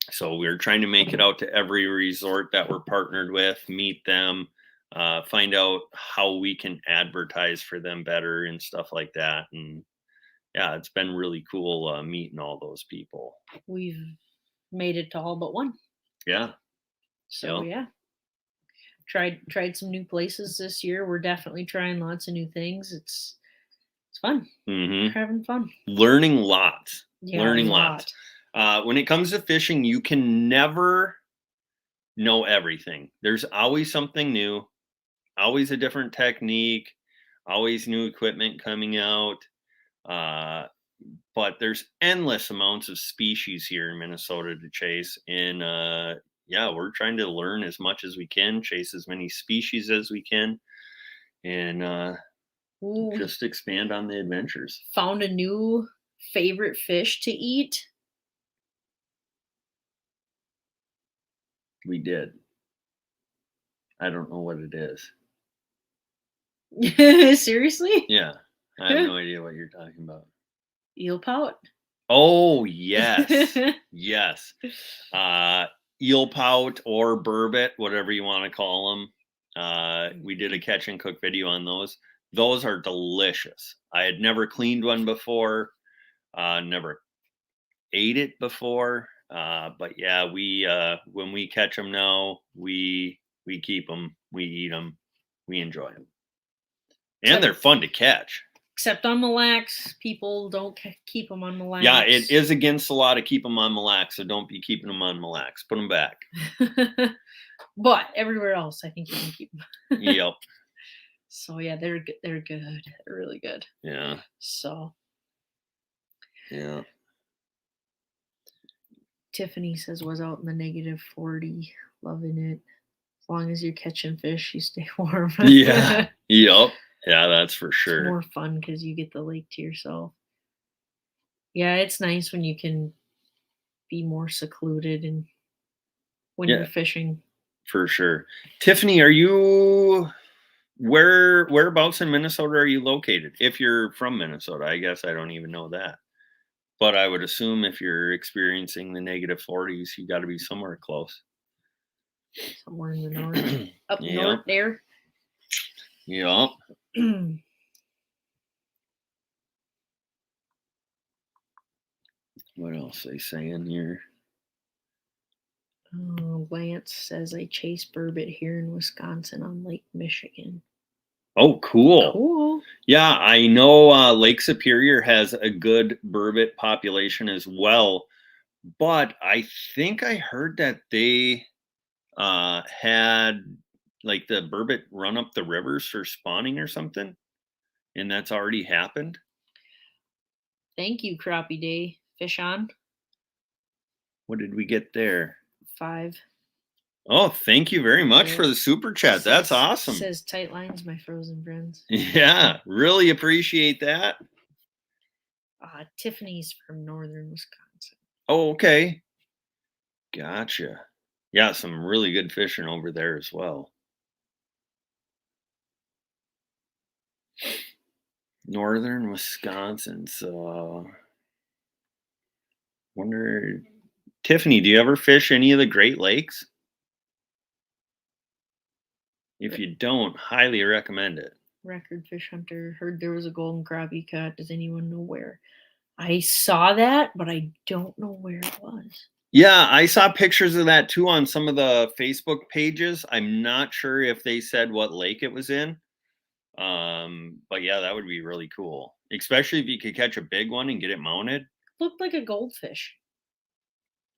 So we're trying to make it out to every resort that we're partnered with, meet them, find out how we can advertise for them better and stuff like that. And yeah, it's been really cool meeting all those people. We've made it to all but one. Yeah. So yeah. Tried some new places this year. We're definitely trying lots of new things. It's fun. We're having fun. Learning lots. Yeah, Learning lots. When it comes to fishing, you can never know everything. There's always something new, always a different technique, always new equipment coming out. But there's endless amounts of species here in Minnesota to chase. And yeah, we're trying to learn as much as we can, chase as many species as we can, and Ooh, just expand on the adventures. found a new favorite fish to eat. We did. I don't know what it is. Seriously? Yeah, I have no idea what you're talking about. Eelpout? Oh, yes. Yes. Eelpout or burbot, whatever you want to call them. We did a catch and cook video on those. Those are delicious. I had never cleaned one before, never ate it before. But yeah, we when we catch them now, we keep them, we eat them, we enjoy them, and they're fun to catch. Except on Mille Lacs, people don't keep them on Mille Lacs. Yeah, it is against the law to keep them on Mille Lacs, so don't be keeping them on Mille Lacs. Put them back. But everywhere else, I think you can keep them. Yep. So yeah, they're good. They're good. They're really good. Yeah. So. Yeah. Tiffany says was out in the -40, loving it. As long as you're catching fish, you stay warm. Yeah. Yep. Yeah, that's for sure. It's more fun because you get the lake to yourself. Yeah, it's nice when you can be more secluded and when you're fishing. For sure. Tiffany, are you whereabouts in Minnesota are you located? If you're from Minnesota, I guess I don't even know that. But I would assume if you're experiencing the -40s, you got to be somewhere close. Somewhere in the north. Up Yep. north there. Yep. What else they saying here? Lance says I chase burbot here in Wisconsin on Lake Michigan. Oh, cool. Cool. Yeah, I know Lake Superior has a good burbot population as well, but I think I heard that they had like the burbot run up the rivers for spawning or something, and that's already happened. Thank you, Crappie Day. Fish on. What did we get there? 5. Oh, thank you very much for the super chat. That's awesome. Says tight lines, my frozen friends. Yeah, really appreciate that. Tiffany's from northern Wisconsin. Oh, okay. Gotcha. Yeah, some really good fishing over there as well. Northern Wisconsin. So, wonder, Tiffany, do you ever fish any of the Great Lakes? If you don't, highly recommend it. Record Fish Hunter. Heard there was a golden crappie cut. Does anyone know where? I saw that, but I don't know where it was. Yeah, I saw pictures of that too on some of the Facebook pages. I'm not sure if they said what lake it was in. But yeah, that would be really cool, especially if you could catch a big one and get it mounted. Looked like a goldfish.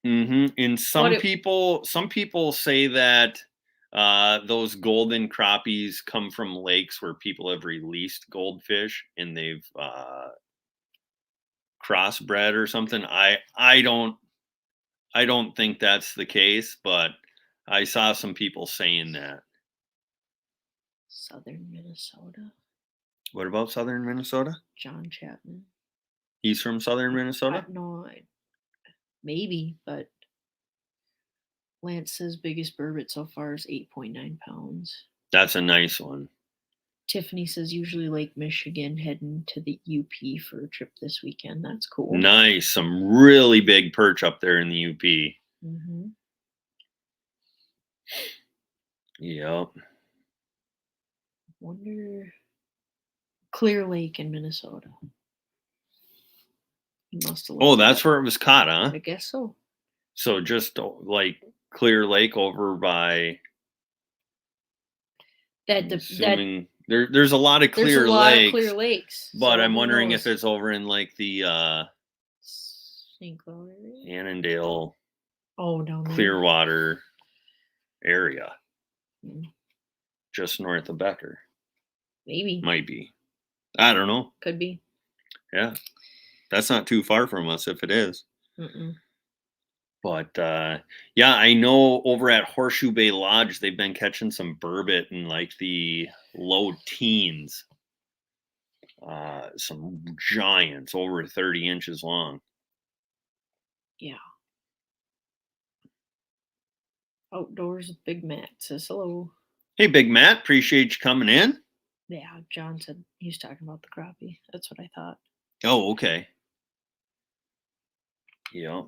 And some people say that those golden crappies come from lakes where people have released goldfish and they've crossbred or something. I don't think that's the case, but I saw some people saying that. Southern Minnesota. What about Southern Minnesota? John Chapman. He's from Southern Minnesota? No, maybe, but Lance says biggest burbot so far is 8.9 pounds. That's a nice one. Tiffany says usually Lake Michigan, heading to the UP for a trip this weekend. That's cool. Nice. Some really big perch up there in the UP. Mm-hmm. Yep. Wonder Clear Lake in Minnesota. He must have. Oh, that's where it was caught, huh? I guess so. So just like Clear Lake over by there's a lot of clear lakes. But I'm wondering if it's over in like the St. Cloud area? Annandale. Oh, down there. Clearwater area. Just north of Becker. Maybe. Might be. I don't know. Could be. Yeah. That's not too far from us if it is. Mm-mm. But yeah, I know over at Horseshoe Bay Lodge, they've been catching some burbot in like the low teens. Some giants over 30 inches long. Yeah. Outdoors with Big Matt says hello. Hey, Big Matt, appreciate you coming in. Yeah, John said he was talking about the crappie. That's what I thought. Oh, okay. Yeah.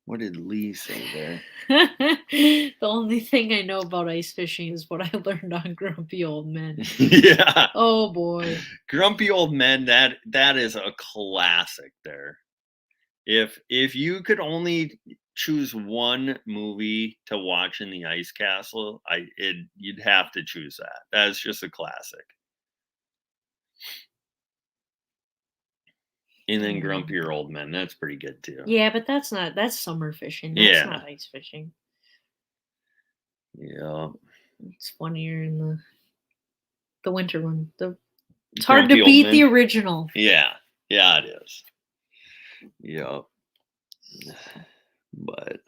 What did Lee say there? The only thing I know about ice fishing is what I learned on Grumpy Old Men. Yeah. Oh boy. Grumpy Old Men, that is a classic there. If you could only choose one movie to watch in the ice castle, you'd have to choose that. That's just a classic. And then Grumpier Old Men, that's pretty good too. Yeah, but that's summer fishing. That's not ice fishing. Yeah. It's funnier in the winter one. It's hard to beat the original. Yeah. Yeah, it is. Yeah. But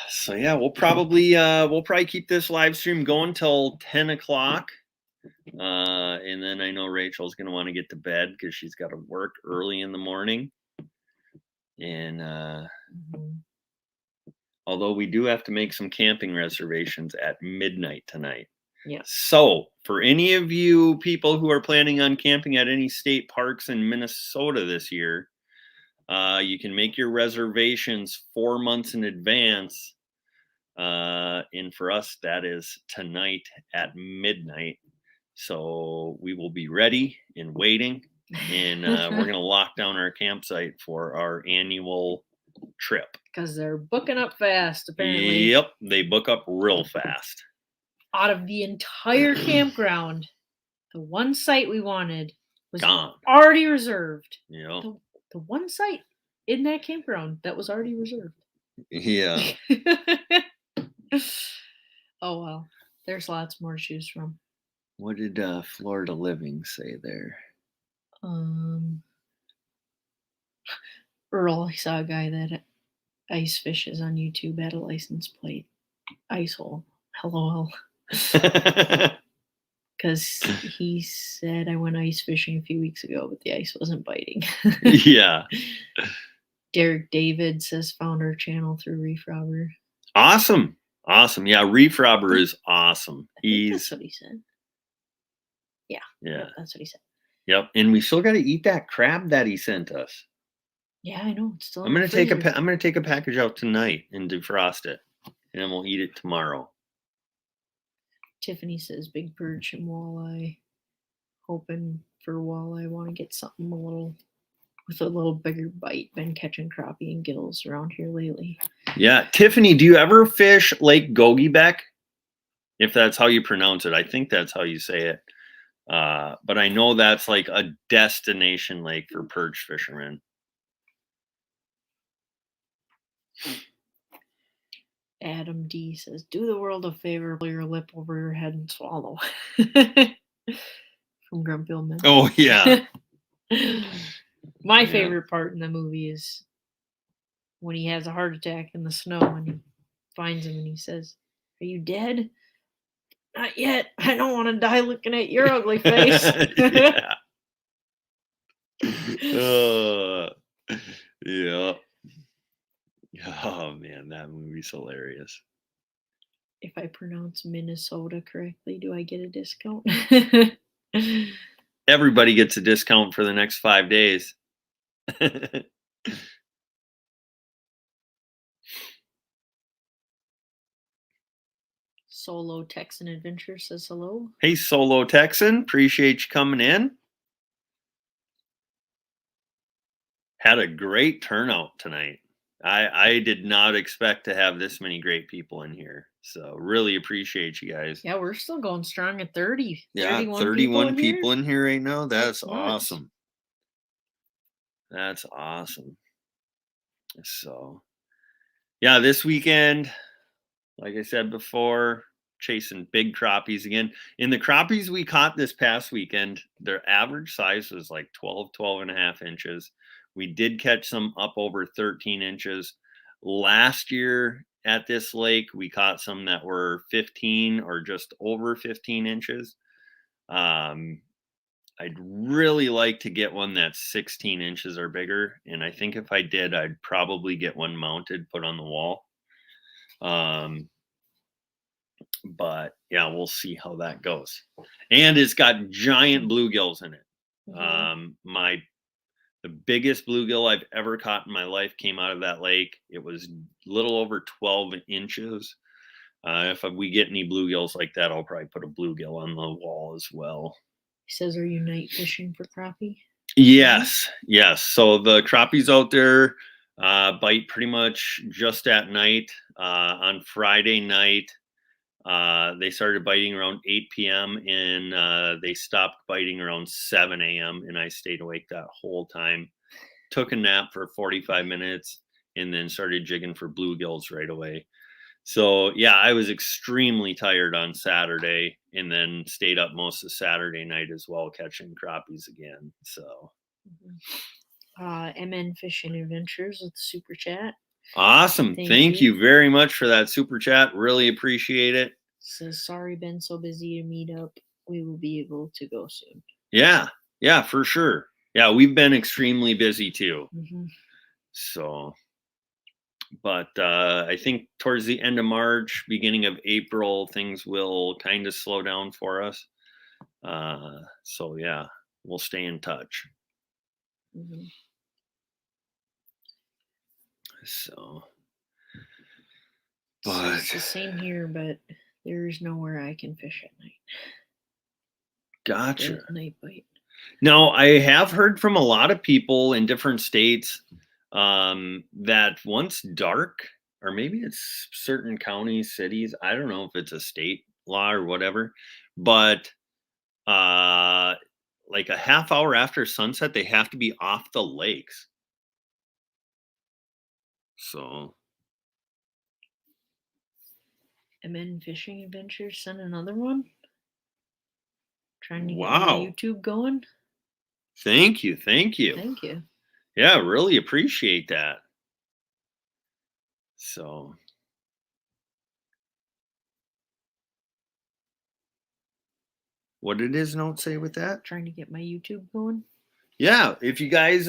so yeah, we'll probably keep this live stream going till 10 o'clock. And then I know Rachel's gonna want to get to bed because she's got to work early in the morning. And although we do have to make some camping reservations at midnight tonight. Yeah. So for any of you people who are planning on camping at any state parks in Minnesota this year, you can make your reservations 4 months in advance. And for us, that is tonight at midnight. So we will be ready and waiting, and we're going to lock down our campsite for our annual trip. Because they're booking up fast, apparently. Yep, they book up real fast. Out of the entire campground, the one site we wanted was gone, already reserved. Yeah. The one site in that campground that was already reserved. Yeah. Oh well, there's lots more to choose from. What did Florida Living say there? Earl, I saw a guy that ice fishes on YouTube had a license plate. Ice hole. LOL. Because he said I went ice fishing a few weeks ago, but the ice wasn't biting. Yeah. Derek David says found our channel through Reef Robber. Awesome. Yeah, Reef Robber is awesome. That's what he said. Yeah. Yeah. That's what he said. Yep. And we still got to eat that crab that he sent us. Yeah, I know. It's still I'm gonna take a package out tonight and defrost it, and then we'll eat it tomorrow. Tiffany says big perch and walleye. Hoping for walleye. Want to get something with a little bigger bite. Been catching crappie and gills around here lately. Yeah, Tiffany, do you ever fish Lake Gogebeck? If that's how you pronounce it, I think that's how you say it. But I know that's like a destination lake for perch fishermen. Adam D says, do the world a favor, pull your lip over your head and swallow. From Grumpy Old Men. Oh, yeah. My favorite part in the movie is when he has a heart attack in the snow and he finds him and he says, are you dead? Not yet. I don't want to die looking at your ugly face. Yeah. Yeah. Oh man, that movie's hilarious. If I pronounce Minnesota correctly, do I get a discount? Everybody gets a discount for the next 5 days. Solo Texan Adventure says hello. Hey, Solo Texan. Appreciate you coming in. Had a great turnout tonight. I did not expect to have this many great people in here. So really appreciate you guys. Yeah, we're still going strong at 30. Yeah, 31 people in here right now. That's awesome. That's awesome. So, yeah, this weekend, like I said before, chasing big crappies again. In the crappies we caught this past weekend, their average size was like 12 and a half inches. We did catch some up over 13 inches. Last year at this lake, we caught some that were 15 or just over 15 inches. I'd really like to get one that's 16 inches or bigger. And I think if I did, I'd probably get one mounted, put on the wall. But yeah, we'll see how that goes. And it's got giant bluegills in it. The biggest bluegill I've ever caught in my life came out of that lake. It was a little over 12 inches. If we get any bluegills like that, I'll probably put a bluegill on the wall as well. He says, are you night fishing for crappie? Yes. So the crappies out there bite pretty much just at night. On Friday night, they started biting around 8 p.m. and they stopped biting around 7 a.m. and I stayed awake that whole time. Took a nap for 45 minutes and then started jigging for bluegills right away. So yeah, I was extremely tired on Saturday and then stayed up most of Saturday night as well, catching crappies again. So MN Fishin Adventures with super chat. Awesome. Thank you very much for that super chat. Really appreciate it. Says, sorry, been so busy to meet up. We will be able to go soon. Yeah, for sure. Yeah, we've been extremely busy too. So, but I think towards the end of March, beginning of April, things will kind of slow down for us. So yeah, we'll stay in touch. So, but it's the same here, but there's nowhere I can fish at night. Gotcha. Night bite. Now, I have heard from a lot of people in different states that once dark, or maybe it's certain counties, cities, I don't know if it's a state law or whatever, but like a half hour after sunset, they have to be off the lakes. So. MN Fishing Adventures sent another one. Trying to get my YouTube going. Thank you. Yeah, really appreciate that. So. What did his note say with that? Trying to get my YouTube going. Yeah, if you guys,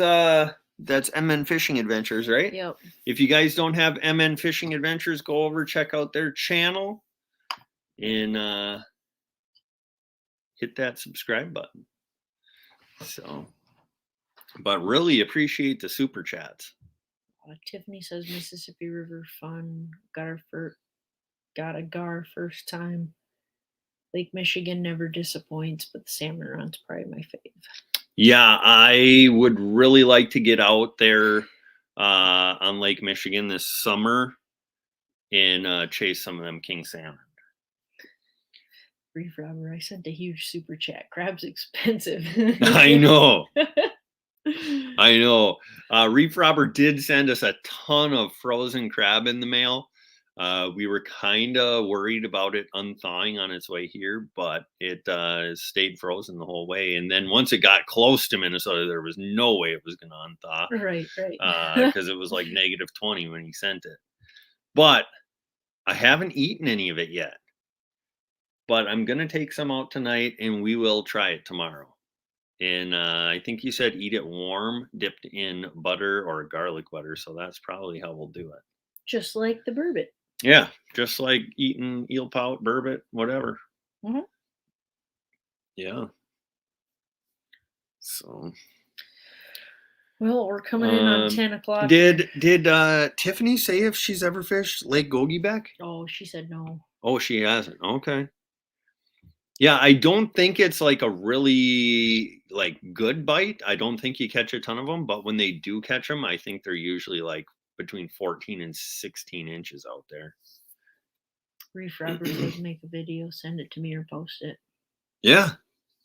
that's MN Fishing Adventures, right? Yep. If you guys don't have MN Fishing Adventures, go over, check out their channel, and hit that subscribe button. So, but really appreciate the super chats. Tiffany says Mississippi River fun. Got a gar first time. Lake Michigan never disappoints, but the salmon run's probably my fave. Yeah, I would really like to get out there on Lake Michigan this summer and chase some of them king salmon. Reef Robber, I sent a huge super chat. Crab's expensive. I know. Reef Robber did send us a ton of frozen crab in the mail. We were kind of worried about it unthawing on its way here, but it stayed frozen the whole way. And then once it got close to Minnesota, there was no way it was going to unthaw. Right. Because it was like -20 when he sent it. But I haven't eaten any of it yet. But I'm going to take some out tonight, and we will try it tomorrow. And I think you said eat it warm, dipped in butter or garlic butter. So that's probably how we'll do it. Just like the burbot. Yeah, just like eating eelpout, burbot, whatever. Yeah. So. Well, we're coming in on 10 o'clock. Did Tiffany say if she's ever fished Lake Gogeebeck? Oh, she said no. Oh, she hasn't. Okay. Yeah, I don't think it's like a really like good bite. I don't think you catch a ton of them, but when they do catch them, I think they're usually like between 14 and 16 inches out there. Reef Robber says make a video, send it to me or post it. Yeah,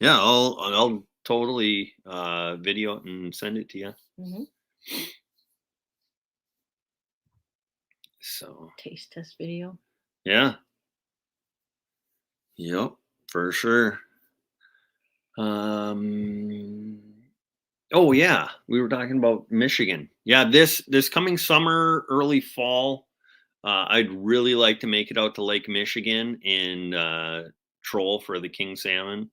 I'll totally video it and send it to you. So taste test video. Yeah. Yep, for sure. Oh yeah, we were talking about Michigan. Yeah, this coming summer, early fall, I'd really like to make it out to Lake Michigan and troll for the king salmon.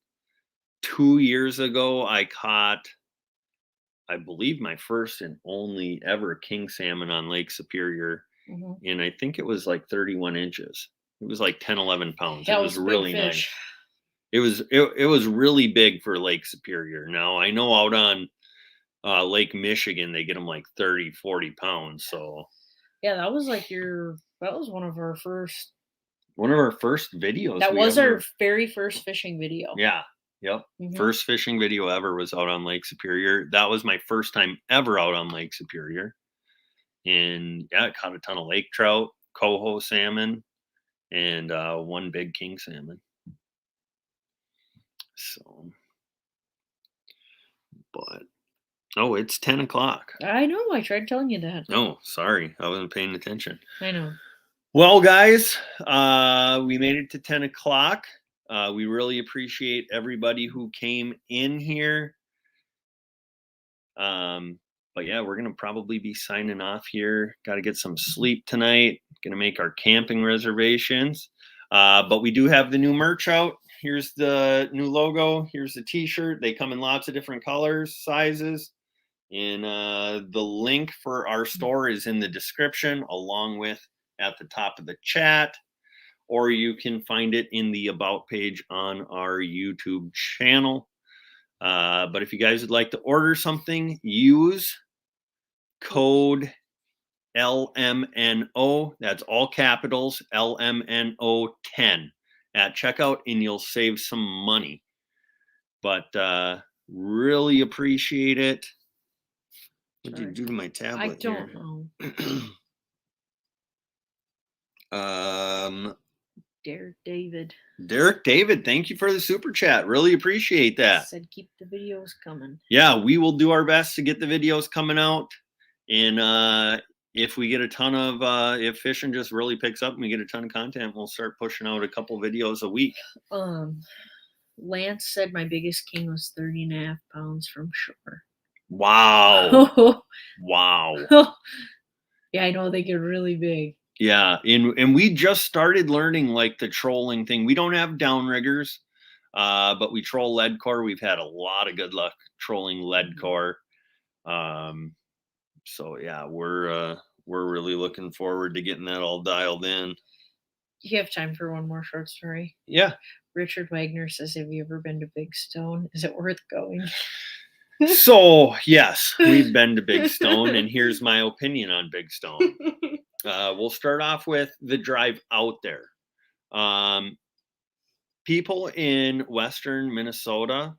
2 years ago, I caught, I believe, my first and only ever king salmon on Lake Superior, and I think it was like 31 inches. It was like 10, 11 pounds. Yeah, It it was was a big really nice. fish. It was really big for Lake Superior. Now I know out on Lake Michigan they get them like 30, 40 pounds. So Yeah, that was like that was one of our first. one of our first videos. That we was ever, our very first fishing video. yeah, yep. Mhm. First fishing video ever was out on Lake Superior. That was my first time ever out on Lake Superior. And yeah, I caught a ton of lake trout, coho salmon, and one big king salmon. So, but oh, it's 10 o'clock. I know. I tried telling you that. Oh, sorry, I wasn't paying attention. I know. Well, guys, we made it to 10 o'clock. We really appreciate everybody who came in here. But yeah, we're going to probably be signing off here. Got to get some sleep tonight. Going to make our camping reservations. But we do have the new merch out. Here's the new logo. Here's the t-shirt. They come in lots of different colors, sizes. And the link for our store is in the description, along with at the top of the chat, or you can find it in the about page on our YouTube channel. But if you guys would like to order something, use code LMNO, that's all capitals, LMNO 10 at checkout, and you'll save some money. But really appreciate it. What did you do to my tablet? I don't know. Derek David, thank you for the super chat. Really appreciate that. Said keep the videos coming. Yeah, we will do our best to get the videos coming out. And if we get a ton of if Fishin just really picks up and we get a ton of content, we'll start pushing out a couple videos a week. Lance said my biggest king was 30.5 pounds from shore. Wow. Wow. Yeah, I know they get really big. Yeah, and we just started learning like the trolling thing. We don't have downriggers, but we troll lead core. We've had a lot of good luck trolling lead core. So yeah, we're really looking forward to getting that all dialed in. You have time for one more short story? Yeah. Richard Wagner says, have you ever been to Big Stone? Is it worth going? So yes, we've been to Big Stone, and here's my opinion on Big Stone. We'll start off with the drive out there. People in western Minnesota,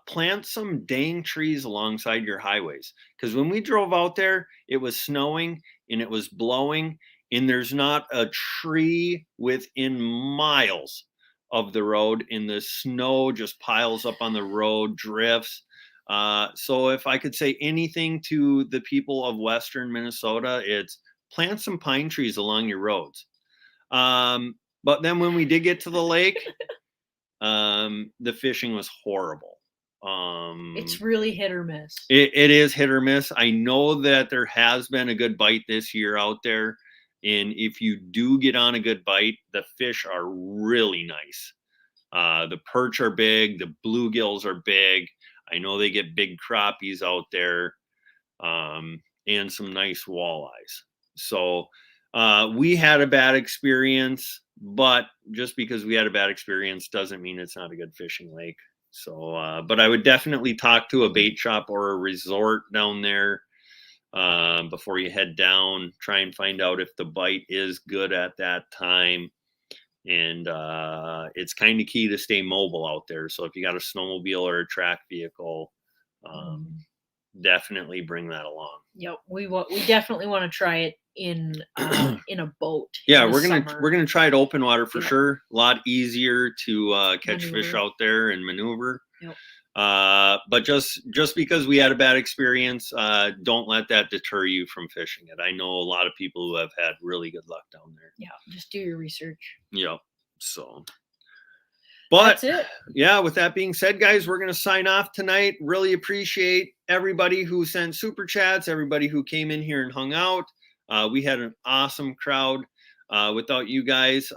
plant some dang trees alongside your highways, because when we drove out there, it was snowing and it was blowing, and there's not a tree within miles of the road, and the snow just piles up on the road, drifts. So if I could say anything to the people of western Minnesota, it's plant some pine trees along your roads. But then when we did get to the lake, the fishing was horrible. It's really hit or miss. It is hit or miss. I know that there has been a good bite this year out there, and if you do get on a good bite, the fish are really nice. The perch are big, the bluegills are big. I know they get big crappies out there, and some nice walleyes. So we had a bad experience, but just because we had a bad experience doesn't mean it's not a good fishing lake. So, but I would definitely talk to a bait shop or a resort down there before you head down. Try and find out if the bite is good at that time. And it's kind of key to stay mobile out there. So if you got a snowmobile or a track vehicle, definitely bring that along. Yep, we definitely want to try it in a boat. Yeah, we're gonna try it open water for sure. A lot easier to catch fish out there and maneuver. Yep. But just because we had a bad experience, don't let that deter you from fishing it. I know a lot of people who have had really good luck down there. Yeah, just do your research. Yep. So, But That's it. yeah, with that being said, guys, we're going to sign off tonight. Really appreciate everybody who sent super chats, everybody who came in here and hung out. We had an awesome crowd. Without you guys,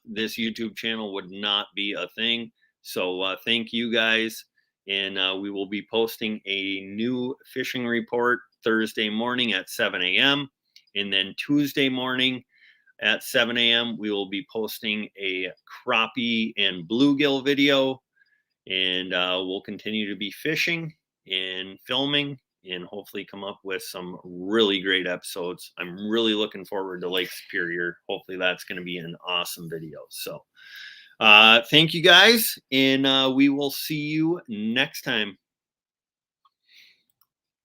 this YouTube channel would not be a thing. So thank you guys. And we will be posting a new fishing report Thursday morning at 7 a.m. And then Tuesday morning at 7 a.m. we will be posting a crappie and bluegill video. And we'll continue to be fishing and filming and hopefully come up with some really great episodes. I'm really looking forward to Lake Superior. Hopefully that's going to be an awesome video. So thank you guys, and we will see you next time.